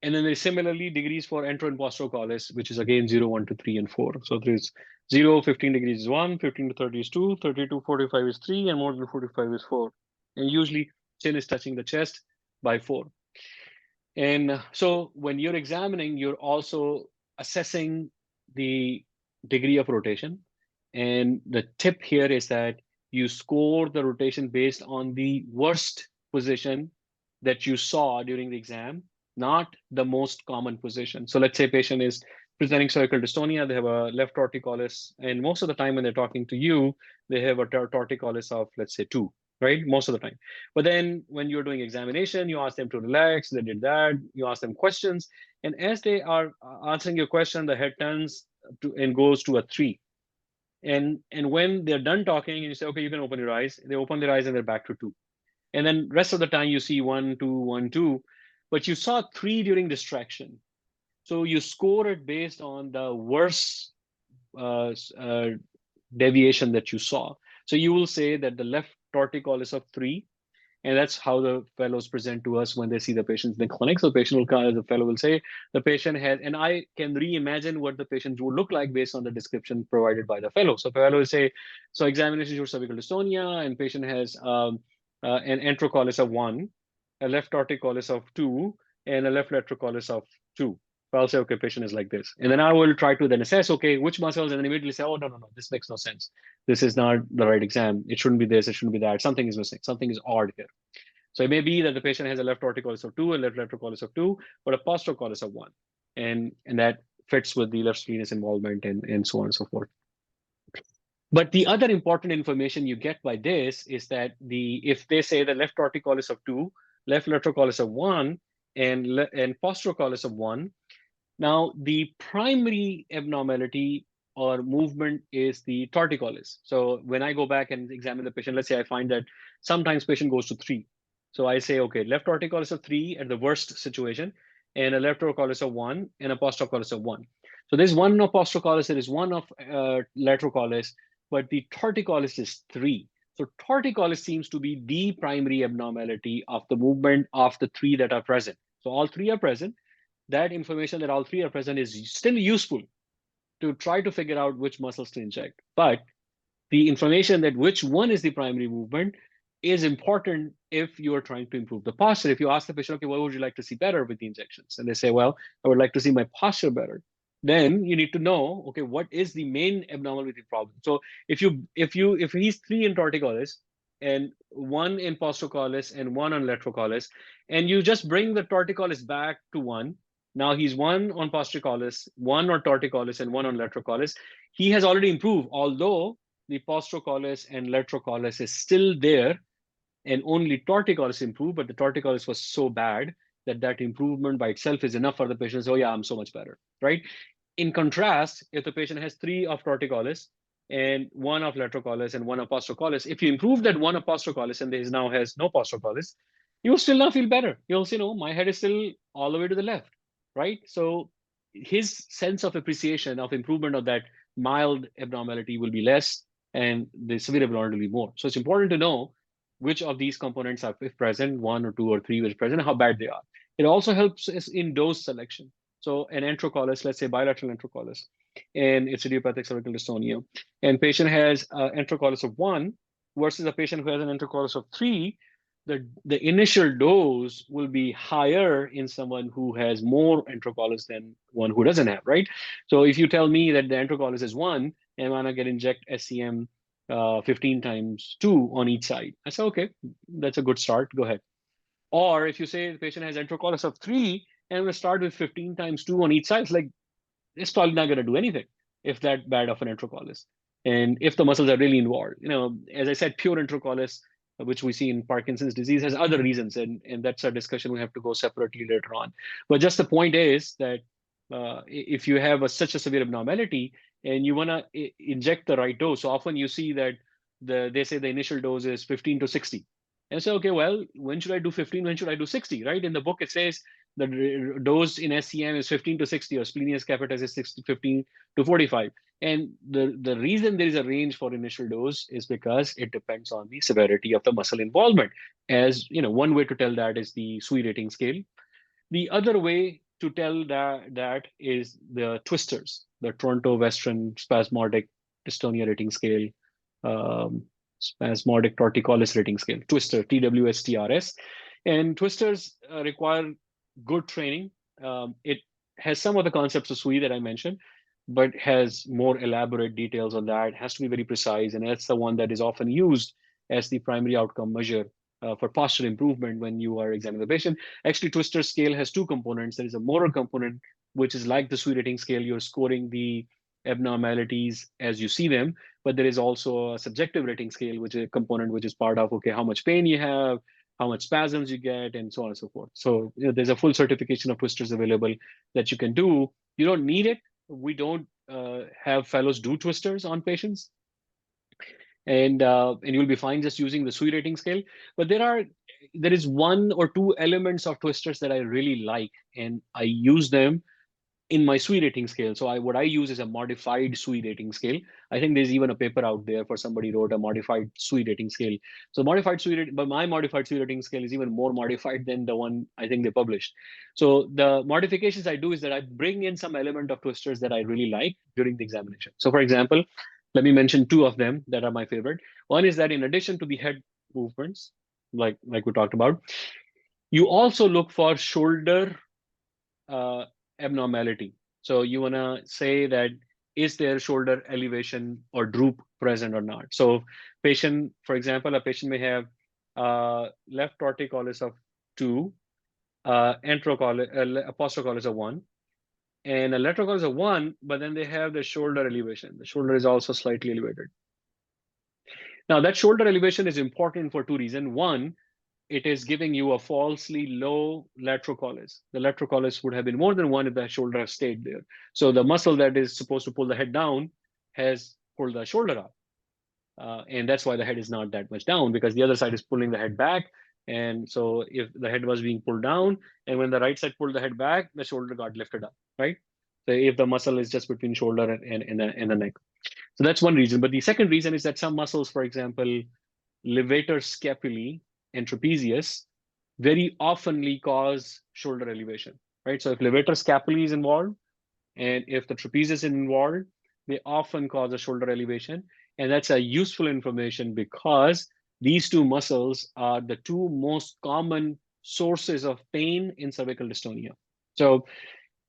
Speaker 1: And then there's similarly degrees for entero and posterior, which is again 0, 1, 2, 3, and 4. So there's 0, 15 degrees is 1, 15 to 30 is 2, 30 to 45 is 3, and more than 45 is 4. And usually chin is touching the chest by 4. And so when you're examining, you're also assessing the degree of rotation. And the tip here is that you score the rotation based on the worst position that you saw during the exam, not the most common position. So let's say a patient is presenting cervical dystonia, they have a left torticollis, and most of the time when they're talking to you, they have a torticollis of, let's say, 2, right? Most of the time. But then when you're doing examination, you ask them to relax, they did that, you ask them questions, and as they are answering your question, the head turns to and goes to a 3. And when they're done talking, and you say, okay, you can open your eyes, they open their eyes and they're back to 2. And then rest of the time you see 1, 2, 1, 2, but you saw 3 during distraction. So you score it based on the worst deviation that you saw. So you will say that the left torticollis of 3, and that's how the fellows present to us when they see the patients in the clinic. So the patient will come, the fellow will say, the patient has, and I can reimagine what the patient would look like based on the description provided by the fellow. So the fellow will say, so examination shows cervical dystonia, and patient has an enterocollis of 1, a left torticollis of 2, and a left laterocollis of 2. So I'll say, okay, patient is like this. And then I will try to then assess, okay, which muscles, and then immediately say, oh, no, this makes no sense. This is not the right exam. It shouldn't be this, it shouldn't be that. Something is missing. Something is odd here. So it may be that the patient has a left torticollis of 2, a left laterocollis of 2, but a postericollis of 1. And that fits with the left venous involvement and so on and so forth. But the other important information you get by this is that if they say the left torticollis of 2, left laterocollis of 1, and postericollis of 1, now the primary abnormality or movement is the torticollis. So when I go back and examine the patient, let's say I find that sometimes patient goes to 3. So I say, okay, left torticollis of 3 at the worst situation, and a left torticollis of 1, and a postericollis of 1. So there's one of postericollis, there is one of laterocollis, but the torticollis is 3. So torticollis seems to be the primary abnormality of the movement of the 3 that are present. So all 3 are present. That information that all 3 are present is still useful to try to figure out which muscles to inject. But the information that which one is the primary movement is important if you are trying to improve the posture. If you ask the patient, okay, what would you like to see better with the injections? And they say, well, I would like to see my posture better. Then you need to know, okay, what is the main abnormality problem? So if he's 3 in torticollis and 1 in postericollis and 1 on laterocollis, and you just bring the torticollis back to 1, now he's 1 on postericollis, 1 on torticollis, and 1 on laterocollis. He has already improved, although the postericollis and laterocollis is still there, and only torticollis improved, but the torticollis was so bad that improvement by itself is enough for the patient to say, oh yeah, I'm so much better, right? In contrast, if the patient has 3 of torticollis and 1 of laterocollis and 1 of postericollis, if you improve that 1 of postericollis and he now has no postericollis, you will still not feel better. You'll say, no, my head is still all the way to the left, right? So his sense of appreciation of improvement of that mild abnormality will be less, and the severe abnormality will be more. So it's important to know which of these components are, if present, 1 or 2 or 3 which present, how bad they are. It also helps us in dose selection. So an enterocollis, let's say bilateral enterocollis, and it's idiopathic cervical dystonia, and patient has enterocollis of 1 versus a patient who has an enterocollis of 3, the initial dose will be higher in someone who has more enterocolits than one who doesn't have, right? So if you tell me that the enterocolits is 1, and I'm gonna get inject SCM 15 times 2 on each side, I say, okay, that's a good start, go ahead. Or if you say the patient has enterocolits of 3, and I'm gonna start with 15 times 2 on each side, it's like, it's probably not gonna do anything if that bad of an enterocolits. And if the muscles are really involved, as I said, pure enterocolits, which we see in Parkinson's disease, has other reasons, and that's a discussion we have to go separately later on. But just the point is that if you have such a severe abnormality and you want to inject the right dose, so often you see that they say the initial dose is 15 to 60. And so, okay, well, when should I do 15? When should I do 60, right? In the book, it says the dose in SCM is 15 to 60, or splenius capitis is 15 to 45. And the reason there is a range for initial dose is because it depends on the severity of the muscle involvement. As one way to tell that is the SWE rating scale. The other way to tell that is the twisters, the Toronto Western Spasmodic Dystonia Rating Scale, Spasmodic Torticollis Rating Scale, Twister, TWSTRS. And twisters require good training. It has some of the concepts of SWE that I mentioned, but has more elaborate details on that. It has to be very precise, and that's the one that is often used as the primary outcome measure for posture improvement when you are examining the patient. Actually, Twister scale has two components. There is a motor component, which is like the SWE rating scale. You're scoring the abnormalities as you see them, but there is also a subjective rating scale, which is a component which is part of, okay, how much pain you have, how much spasms you get, and so on and so forth. So there's a full certification of twisters available that you can do. You don't need it. We don't have fellows do twisters on patients, and you'll be fine just using the SWE rating scale. But there is one or two elements of twisters that I really like, and I use them in my SWE rating scale. So what I use is a modified SWE rating scale. I think there's even a paper out there for somebody wrote a modified SWE rating scale. So modified SWE rating, but my modified SWE rating scale is even more modified than the one I think they published. So the modifications I do is that I bring in some element of twisters that I really like during the examination. So for example, let me mention two of them that are my favorite. One is that in addition to the head movements, like we talked about, you also look for shoulder uh, abnormality. So you want to say that, is there shoulder elevation or droop present or not? So patient, for example, a patient may have left torticollis of 2, apostrophe of 1, and a lateral collis of 1, but then they have the shoulder elevation. The shoulder is also slightly elevated. Now that shoulder elevation is important for two reasons. One, it is giving you a falsely low lateral collis. The lateral collis would have been more than 1 if the shoulder has stayed there. So the muscle that is supposed to pull the head down has pulled the shoulder up. And that's why the head is not that much down, because the other side is pulling the head back. And so if the head was being pulled down, and when the right side pulled the head back, the shoulder got lifted up, right? So if the muscle is just between shoulder and the neck. So that's one reason. But the second reason is that some muscles, for example, levator scapulae and trapezius, very oftenly cause shoulder elevation, right? So if levator scapulae is involved and if the trapezius is involved, they often cause a shoulder elevation. And that's a useful information because these two muscles are the two most common sources of pain in cervical dystonia. So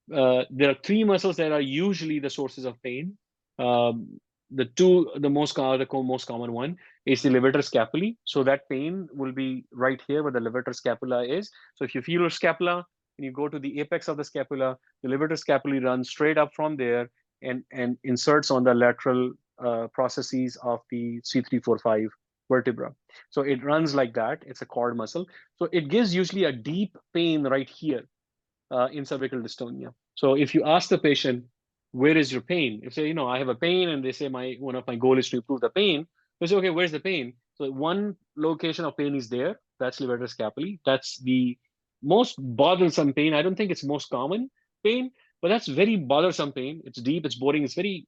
Speaker 1: there are three muscles that are usually the sources of pain. The most common one is the levator scapulae. So that pain will be right here where the levator scapula is. So if you feel your scapula and you go to the apex of the scapula, the levator scapulae runs straight up from there and inserts on the lateral processes of the C345 vertebra. So it runs like that. It's a cord muscle. So it gives usually a deep pain right here in cervical dystonia. So if you ask the patient, where is your pain? If they, I have a pain, and they say one of my goal is to improve the pain, they say, okay, where's the pain? So one location of pain is there. That's levator scapulae. That's the most bothersome pain. I don't think it's most common pain, but that's very bothersome pain. It's deep, it's boring, it's very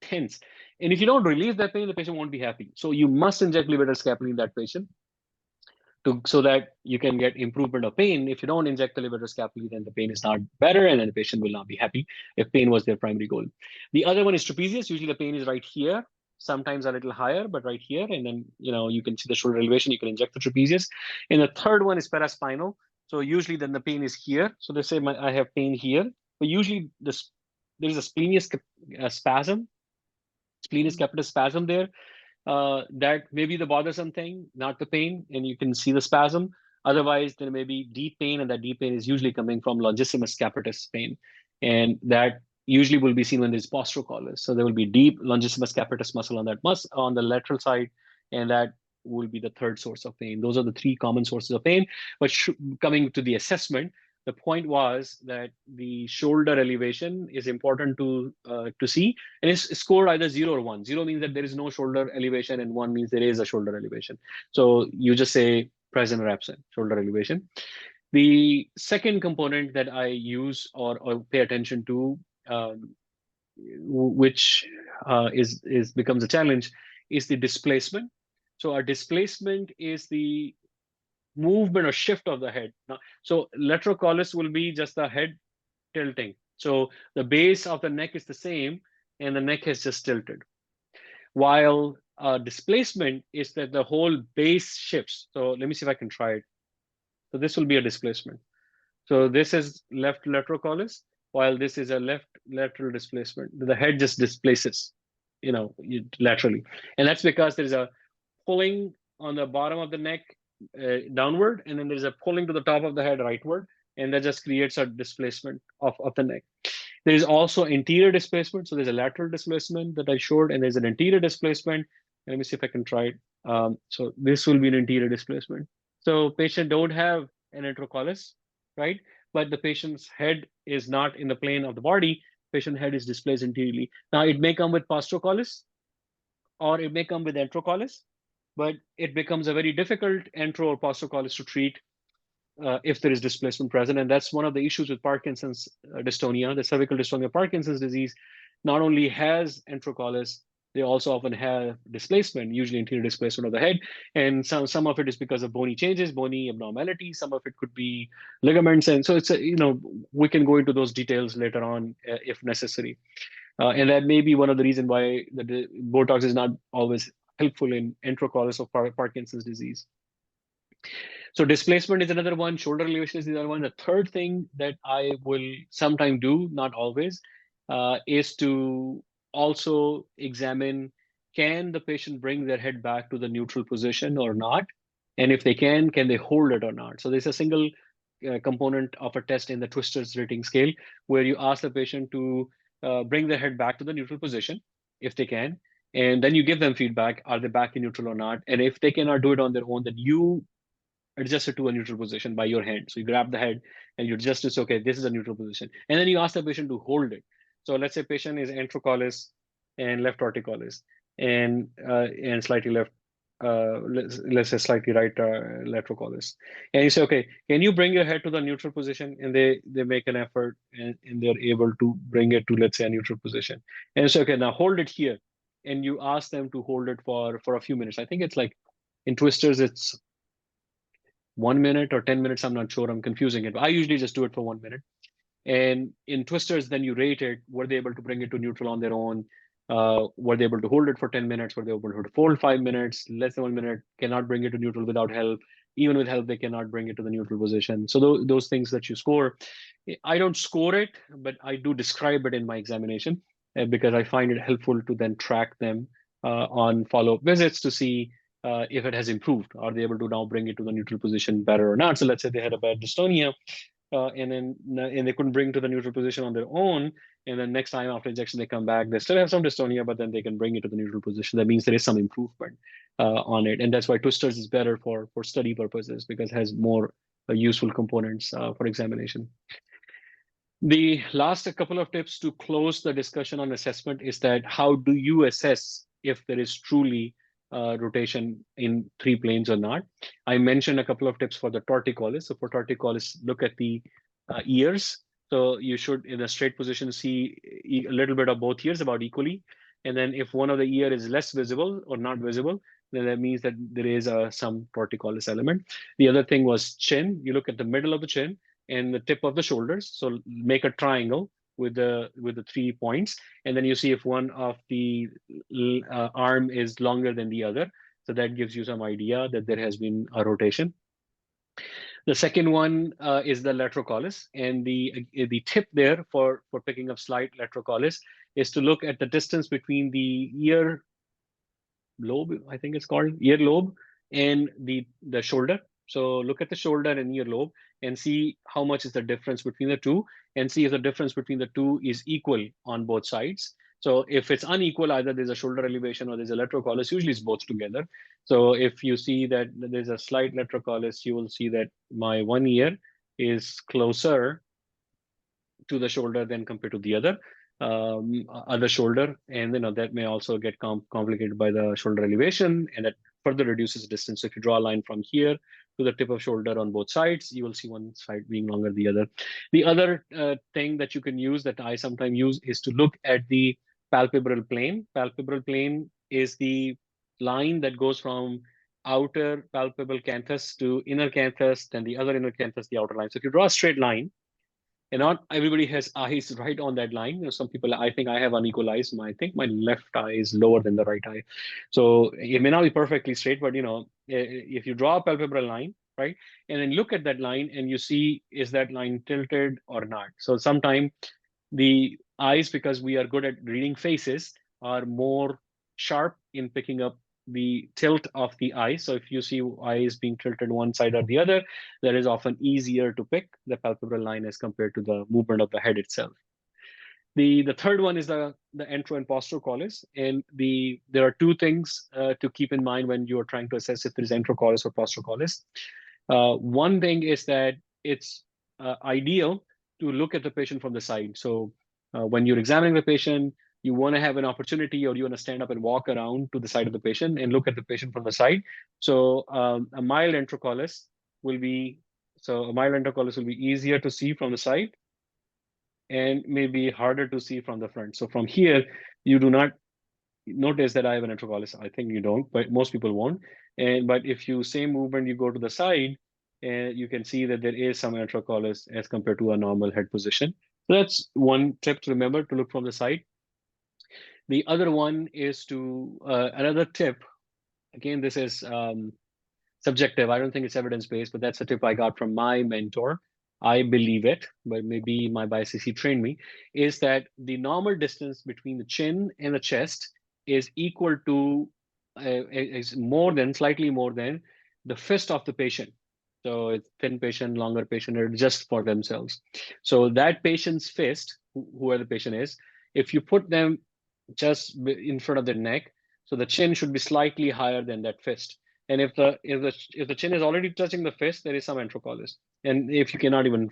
Speaker 1: tense. And if you don't relieve that pain, the patient won't be happy. So you must inject levator scapulae in that patient so that you can get improvement of pain. If you don't inject the levator scapulae, then the pain is not better, and then the patient will not be happy if pain was their primary goal. The other one is trapezius. Usually the pain is right here. sometimes a little higher, but right here, and then you can see the shoulder elevation. You can inject the trapezius. And the third one is paraspinal. So usually then the pain is here. So they say I have pain here, but usually there's a splenius spasm, splenius capitis spasm there. That may be the bothersome thing, not the pain, and you can see the spasm. Otherwise, there may be deep pain, and that deep pain is usually coming from longissimus capitis pain, and that usually will be seen when there's posterocollis. So there will be deep longissimus capitis muscle on that on the lateral side, and that will be the third source of pain. Those are the three common sources of pain. But coming to the assessment, the point was that the shoulder elevation is important to see, and it's scored either 0 or 1. 0 means that there is no shoulder elevation, and 1 means there is a shoulder elevation. So you just say present or absent shoulder elevation. The second component that I use or pay attention to, which becomes a challenge, is the displacement. So our displacement is the movement or shift of the head. So lateral collis will be just the head tilting. So the base of the neck is the same, and the neck has just tilted. While displacement is that the whole base shifts. So let me see if I can try it. So this will be a displacement. So this is left lateral collis, while this is a left lateral displacement. The head just displaces, laterally. And that's because there's a pulling on the bottom of the neck downward, and then there's a pulling to the top of the head rightward, and that just creates a displacement of the neck. There is also anterior displacement. So there's a lateral displacement that I showed, and there's an anterior displacement. Let me see if I can try it. So this will be an anterior displacement. So patient don't have an enterocollis, right? But the patient's head is not in the plane of the body. Patient head is displaced anteriorly. Now it may come with posterocollis, or it may come with enterocollis, but it becomes a very difficult entero or posterocollis to treat if there is displacement present. And that's one of the issues with Parkinson's dystonia. The cervical dystonia Parkinson's disease not only has enterocollis, they also often have displacement, usually anterior displacement of the head. And some of it is because of bony changes, bony abnormality. Some of it could be ligaments. And so it's, we can go into those details later on if necessary. And that may be one of the reasons why the Botox is not always helpful in enterocollis of Parkinson's disease. So displacement is another one. Shoulder elevation is the other one. The third thing that I will sometimes do, not always, is to also examine, can the patient bring their head back to the neutral position or not? And if they can they hold it or not? So there's a single component of a test in the Twisters rating scale where you ask the patient to bring their head back to the neutral position if they can. And then you give them feedback, are they back in neutral or not? And if they cannot do it on their own, then you adjust it to a neutral position by your hand. So you grab the head and you adjust it. Okay, this is a neutral position. And then you ask the patient to hold it. So let's say patient is enterocollis and left torticollis and slightly left, let's say slightly right lateral collis. And you say, okay, can you bring your head to the neutral position? And they make an effort and they're able to bring it to, let's say, a neutral position. And you say, okay, now hold it here. And you ask them to hold it for a few minutes. I think it's like in Twisters, it's 1 minute or 10 minutes. I'm not sure. I'm confusing it. But I usually just do it for 1 minute. And in Twisters, then you rate it. Were they able to bring it to neutral on their own? Were they able to hold it for 10 minutes? Were they able to hold 5 minutes? Less than 1 minute, cannot bring it to neutral without help. Even with help, they cannot bring it to the neutral position. So those things that you score, I don't score it, but I do describe it in my examination because I find it helpful to then track them on follow-up visits to see if it has improved. Are they able to now bring it to the neutral position better or not? So let's say they had a bad dystonia, and they couldn't bring to the neutral position on their own. And then next time after injection, they come back, they still have some dystonia, but then they can bring it to the neutral position. That means there is some improvement on it. And that's why Twisters is better for study purposes because it has more useful components for examination. The last couple of tips to close the discussion on assessment is that how do you assess if there is truly rotation in 3 planes or not? I mentioned a couple of tips for the torticollis. So for torticollis, look at the ears. So you should, in a straight position, see a little bit of both ears about equally. And then if one of the ear is less visible or not visible, then that means that there is some torticollis element. The other thing was chin. You look at the middle of the chin and the tip of the shoulders. So make a triangle with the 3 points, and then you see if one of the arm is longer than the other. So that gives you some idea that there has been a rotation. The second one is the laterocollis, and the tip there for picking up slight laterocollis is to look at the distance between the ear lobe, I think it's called ear lobe, and the shoulder. So look at the shoulder and ear lobe and see how much is the difference between the two, and see if the difference between the two is equal on both sides. So if it's unequal, either there's a shoulder elevation or there's a laterocollis. Usually it's both together. So if you see that there's a slight laterocollis, you will see that my one ear is closer to the shoulder than compared to the other shoulder, and that may also get complicated by the shoulder elevation, and that further reduces distance. So if you draw a line from here to the tip of shoulder on both sides, you will see one side being longer than the other. The other thing that you can use, that I sometimes use, is to look at the palpebral plane. Palpebral plane is the line that goes from outer palpebral canthus to inner canthus, then the other inner canthus, the outer line. So if you draw a straight line, and not everybody has eyes right on that line. Some people, I think I have unequal eyes. I think my left eye is lower than the right eye. So it may not be perfectly straight, but if you draw a palpebral line, right, and then look at that line and you see, is that line tilted or not? So sometimes the eyes, because we are good at reading faces, are more sharp in picking up the tilt of the eye. So if you see eyes being tilted one side or the other, that is often easier to pick the palpebral line as compared to the movement of the head itself. The third one is the entro and posterior collis, and there are two things to keep in mind when you are trying to assess if there is enterocollis or posterior collis. One thing is that it's ideal to look at the patient from the side. So when you're examining the patient, you want to have an opportunity, or you want to stand up and walk around to the side of the patient and look at the patient from the side. So a mild enterocollis will be easier to see from the side and maybe harder to see from the front. So from here, you do not notice that I have an enterocollis. I think you don't, but most people won't. But if you same movement, you go to the side, and you can see that there is some enterocollis as compared to a normal head position. So that's one tip to remember, to look from the side. The other one is another tip. Again, this is subjective. I don't think it's evidence-based, but that's a tip I got from my mentor. I believe it, but maybe my biases, he trained me, is that the normal distance between the chin and the chest is equal to, slightly more than the fist of the patient. So it's thin patient, longer patient, or just for themselves. So that patient's fist, whoever the patient is, if you put them just in front of the neck, so the chin should be slightly higher than that fist. And if the chin is already touching the fist, there is some enterocollis. And if you cannot even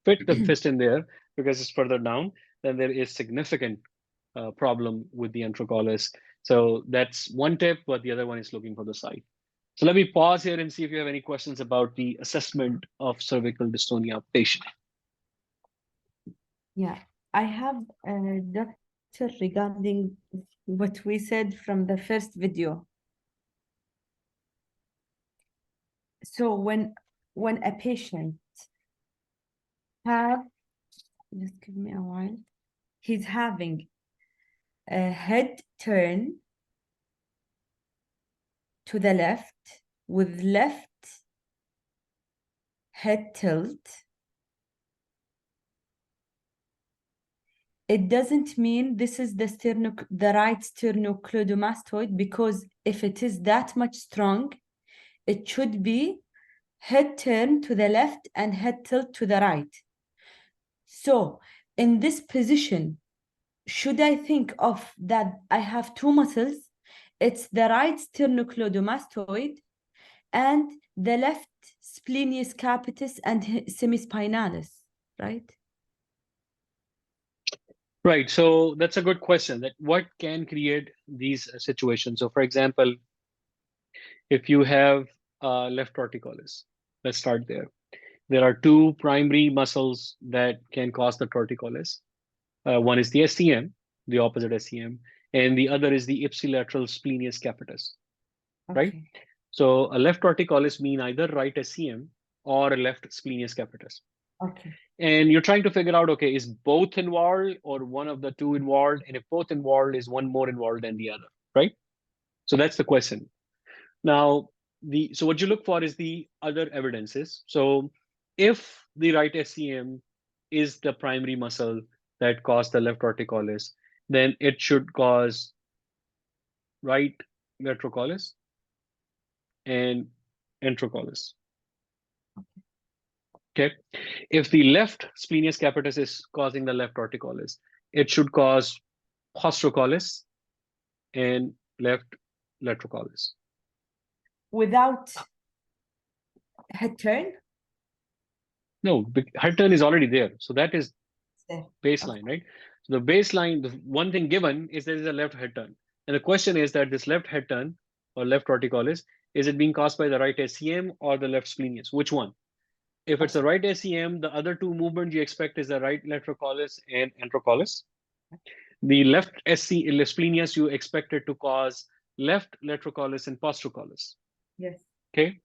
Speaker 1: fit the fist in there because it's further down, then there is significant problem with the enterocollis. So that's one tip, but the other one is looking for the side. So let me pause here and see if you have any questions about the assessment of cervical dystonia patient.
Speaker 2: Yeah, I have a doctor regarding what we said from the first video. So when a patient just give me a while, he's having a head turn to the left with left head tilt, it doesn't mean this is the right sternocleidomastoid, because if it is that much strong, it should be head turn to the left and head tilt to the right. So in this position, should I think of that I have two muscles? It's the right sternocleidomastoid and the left splenius capitis and semispinalis, right?
Speaker 1: Right. So that's a good question. That what can create these situations? So, for example, if you have left torticollis, let's start there. There are two primary muscles that can cause the torticollis. One is the SCM, the opposite SCM, and the other is the ipsilateral splenius capitis.
Speaker 2: Okay.
Speaker 1: Right? So a left torticollis mean either right SCM or a left splenius capitis.
Speaker 2: Okay.
Speaker 1: And you're trying to figure out, okay, is both involved or one of the two involved? And if both involved, is one more involved than the other, right? So that's the question. Now, so what you look for is the other evidences. So if the right SCM is the primary muscle that caused the left torticollis, then it should cause right laterocollis and enterocollis. Okay. If the left splenius capitis is causing the left torticollis, it should cause postrocollis and left laterocollis.
Speaker 2: Without head turn?
Speaker 1: No, head turn is already there. So that is
Speaker 2: There.
Speaker 1: baseline, right? So the baseline, the one thing given is there is a left head turn. And the question is that this left head turn or left torticollis, is it being caused by the right SCM or the left splenius? Which one? If it's the right SCM, the other two movements you expect is the right laterocollis and enterocollis. The left splenius you expect it to cause left laterocollis and postrocollis.
Speaker 2: Yes.
Speaker 1: Okay,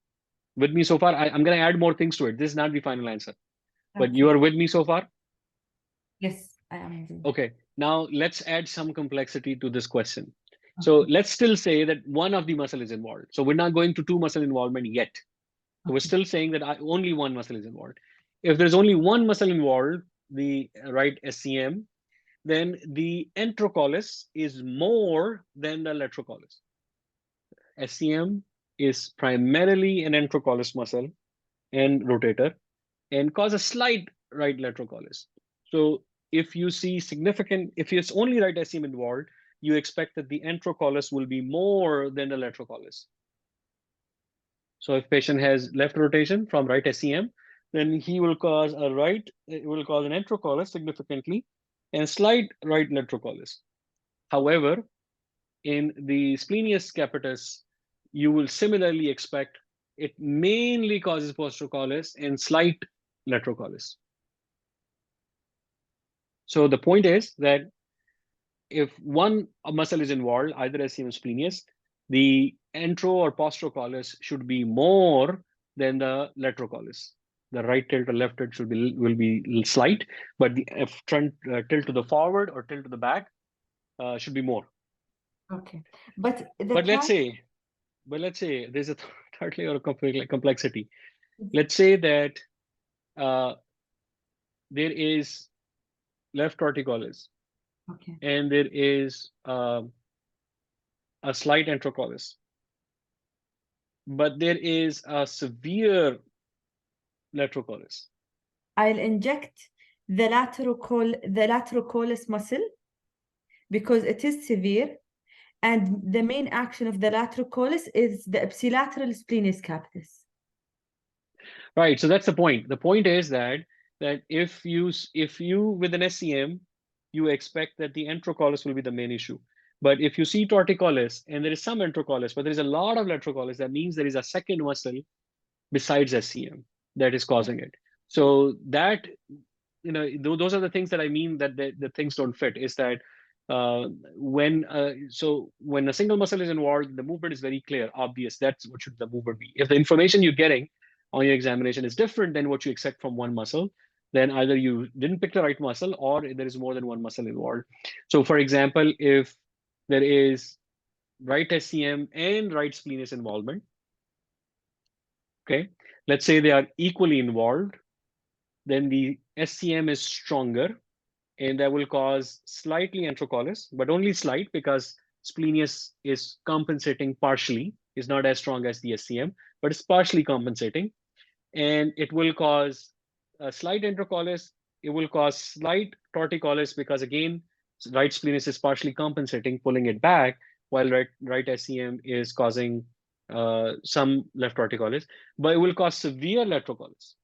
Speaker 1: with me so far? I'm going to add more things to it. This is not the final answer, but
Speaker 2: Okay.
Speaker 1: you are with me so far?
Speaker 2: Yes, I am.
Speaker 1: Okay, now let's add some complexity to this question. So let's still say that one of the muscle is involved. So we're not going to two muscle involvement yet. So we're still saying that only one muscle is involved. If there's only one muscle involved, the right SCM, then the enterocollis is more than the laterocollis. SCM is primarily an enterocollis muscle and rotator and cause a slight right laterocollis. So if you see significant, if it's only right SCM involved, you expect that the enterocollis will be more than the laterocollis. So if patient has left rotation from right SCM, then he will cause an enterocollis significantly and slight right laterocollis. However, in the splenius capitis, you will similarly expect it mainly causes postrocollis and slight laterocollis. So the point is that if one muscle is involved, either SCM or splenius, the entero or postrocollis should be more than the laterocollis. The right tilt or left tilt will be slight, but the front tilt to the forward or tilt to the back should be more.
Speaker 2: Okay, but
Speaker 1: let's say there's a third layer of complexity. Let's say that there is left torticollis,
Speaker 2: okay,
Speaker 1: and there is a slight enterocollis, but there is a severe laterocollis.
Speaker 2: I'll inject the laterocollis muscle because it is severe, and the main action of the laterocollis is the ipsilateral splenius capitis.
Speaker 1: Right. So that's the point. The point is that if you with an SCM, you expect that the enterocollis will be the main issue. But if you see torticollis and there is some enterocollis, but there is a lot of laterocollis, that means there is a second muscle besides SCM that is causing it. So that, those are the things that I mean that the things don't fit, is that when a single muscle is involved, the movement is very clear, obvious. That's what should the movement be. If the information you're getting on your examination is different than what you expect from one muscle, then either you didn't pick the right muscle or there is more than one muscle involved. So for example, if there is right SCM and right splenius involvement, okay, let's say they are equally involved, then the SCM is stronger, and that will cause slightly enterocollis, but only slight because splenius is compensating partially, is not as strong as the SCM, but it's partially compensating. And it will cause a slight enterocollis. It will cause slight torticollis because, again, right splenius is partially compensating, pulling it back, while right SCM is causing some left torticollis. But it will cause severe laterocollis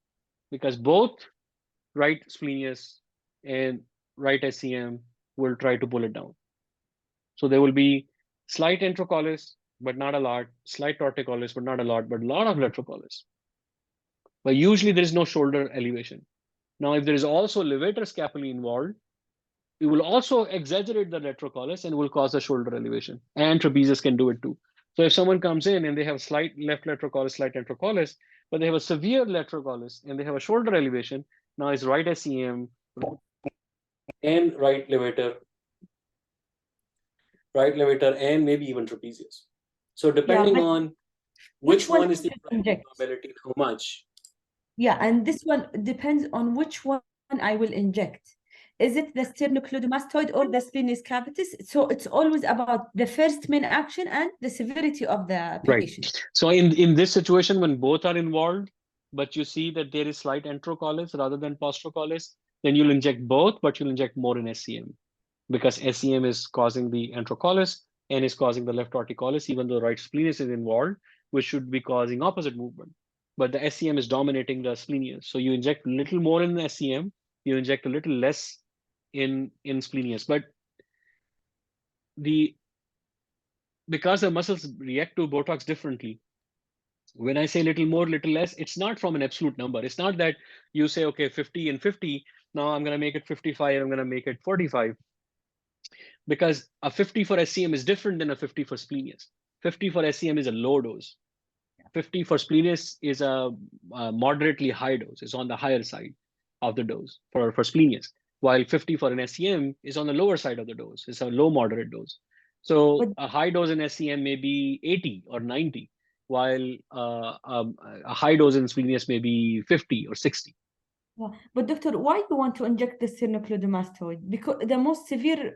Speaker 1: because both right splenius and right SCM will try to pull it down. So there will be slight enterocollis, but not a lot, slight torticollis, but not a lot, but a lot of laterocollis. But usually there is no shoulder elevation. Now, if there is also levator scapulae involved, it will also exaggerate the laterocollis and will cause a shoulder elevation. And trapezius can do it too. So if someone comes in and they have slight left laterocollis, slight enterocollis, but they have a severe laterocollis and they have a shoulder elevation, now is right SEM and right levator, and maybe even trapezius. So depending on which one is the primary abnormality and how much.
Speaker 2: Yeah, and this one depends on which one I will inject. Is it the sternocleidomastoid or the splenius capitis? So it's always about the first main action and the severity of the patient.
Speaker 1: Right. So in this situation, when both are involved, but you see that there is slight enterocollis rather than postrocollis, then you'll inject both, but you'll inject more in SEM because SEM is causing the enterocollis and is causing the left torticollis, even though right splenius is involved, which should be causing opposite movement. But the SEM is dominating the splenius. So you inject a little more in the SEM, you inject a little less in splenius. But because the muscles react to Botox differently, when I say little more, little less, it's not from an absolute number. It's not that you say, okay, 50 and 50, now I'm going to make it 55, I'm going to make it 45. Because a 50 for SCM is different than a 50 for splenius. 50 for SCM is a low dose. 50 for splenius is a moderately high dose. It's on the higher side of the dose for splenius, while 50 for an SCM is on the lower side of the dose. It's a low moderate dose. So a high dose in SCM may be 80 or 90, while a high dose in splenius may be 50 or 60.
Speaker 2: Yeah. But doctor, why you want to inject the sternocleidomastoid? Because the most severe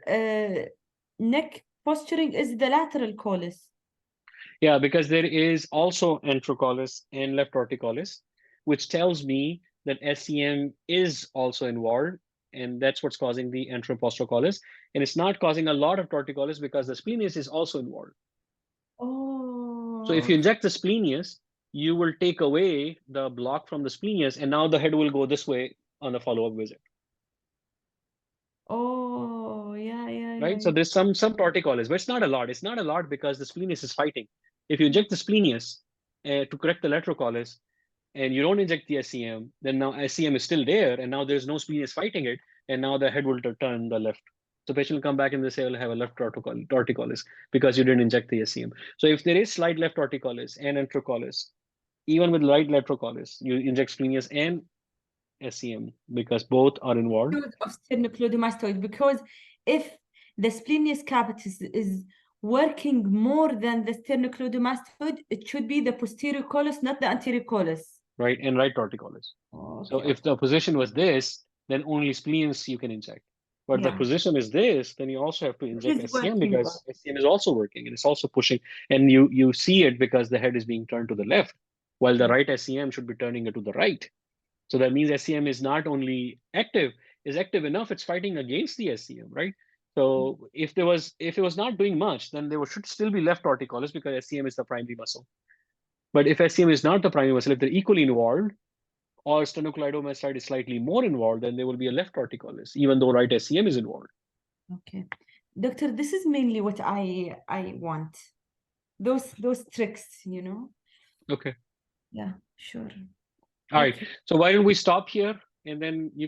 Speaker 2: neck posturing is the lateral collis.
Speaker 1: Yeah, because there is also enterocollis and left torticollis, which tells me that SCM is also involved, and that's what's causing the enteropostrocollis. And it's not causing a lot of torticollis because the splenius is also involved.
Speaker 2: Oh.
Speaker 1: So if you inject the splenius, you will take away the block from the splenius, and now the head will go this way on the follow-up visit.
Speaker 2: Oh, yeah.
Speaker 1: Right? So there's some torticollis, but it's not a lot. It's not a lot because the splenius is fighting. If you inject the splenius to correct the laterocollis, and you don't inject the SCM, then now SCM is still there, and now there's no splenius fighting it, and now the head will turn the left. So patient will come back and they say, I'll have a left torticollis because you didn't inject the SCM. So if there is slight left torticollis and enterocollis, even with right laterocollis, you inject splenius and SCM because both are involved.
Speaker 2: Of sternocleidomastoid, because if the splenius capitis is working more than the sternocleidomastoid, it should be the posterior collis, not the anterior collis.
Speaker 1: Right, and right torticollis.
Speaker 2: Oh, okay.
Speaker 1: So if the position was this, then only splenius you can inject. But the position is this, then you also have to inject SCM because SCM is also working and it's also pushing. And you see it because the head is being turned to the left, while the right SCM should be turning it to the right. So that means SCM is not only active, is active enough, it's fighting against the SCM, right? So if it was not doing much, then there should still be left torticollis because SCM is the primary muscle. But if SCM is not the primary muscle, if they're equally involved, or sternocleidomastoid is slightly more involved, then there will be a left torticollis, even though right SCM is involved.
Speaker 2: Okay. Doctor, this is mainly what I want. Those tricks, you know?
Speaker 1: Okay.
Speaker 2: Yeah, sure.
Speaker 1: All right. So why don't we stop here and then you can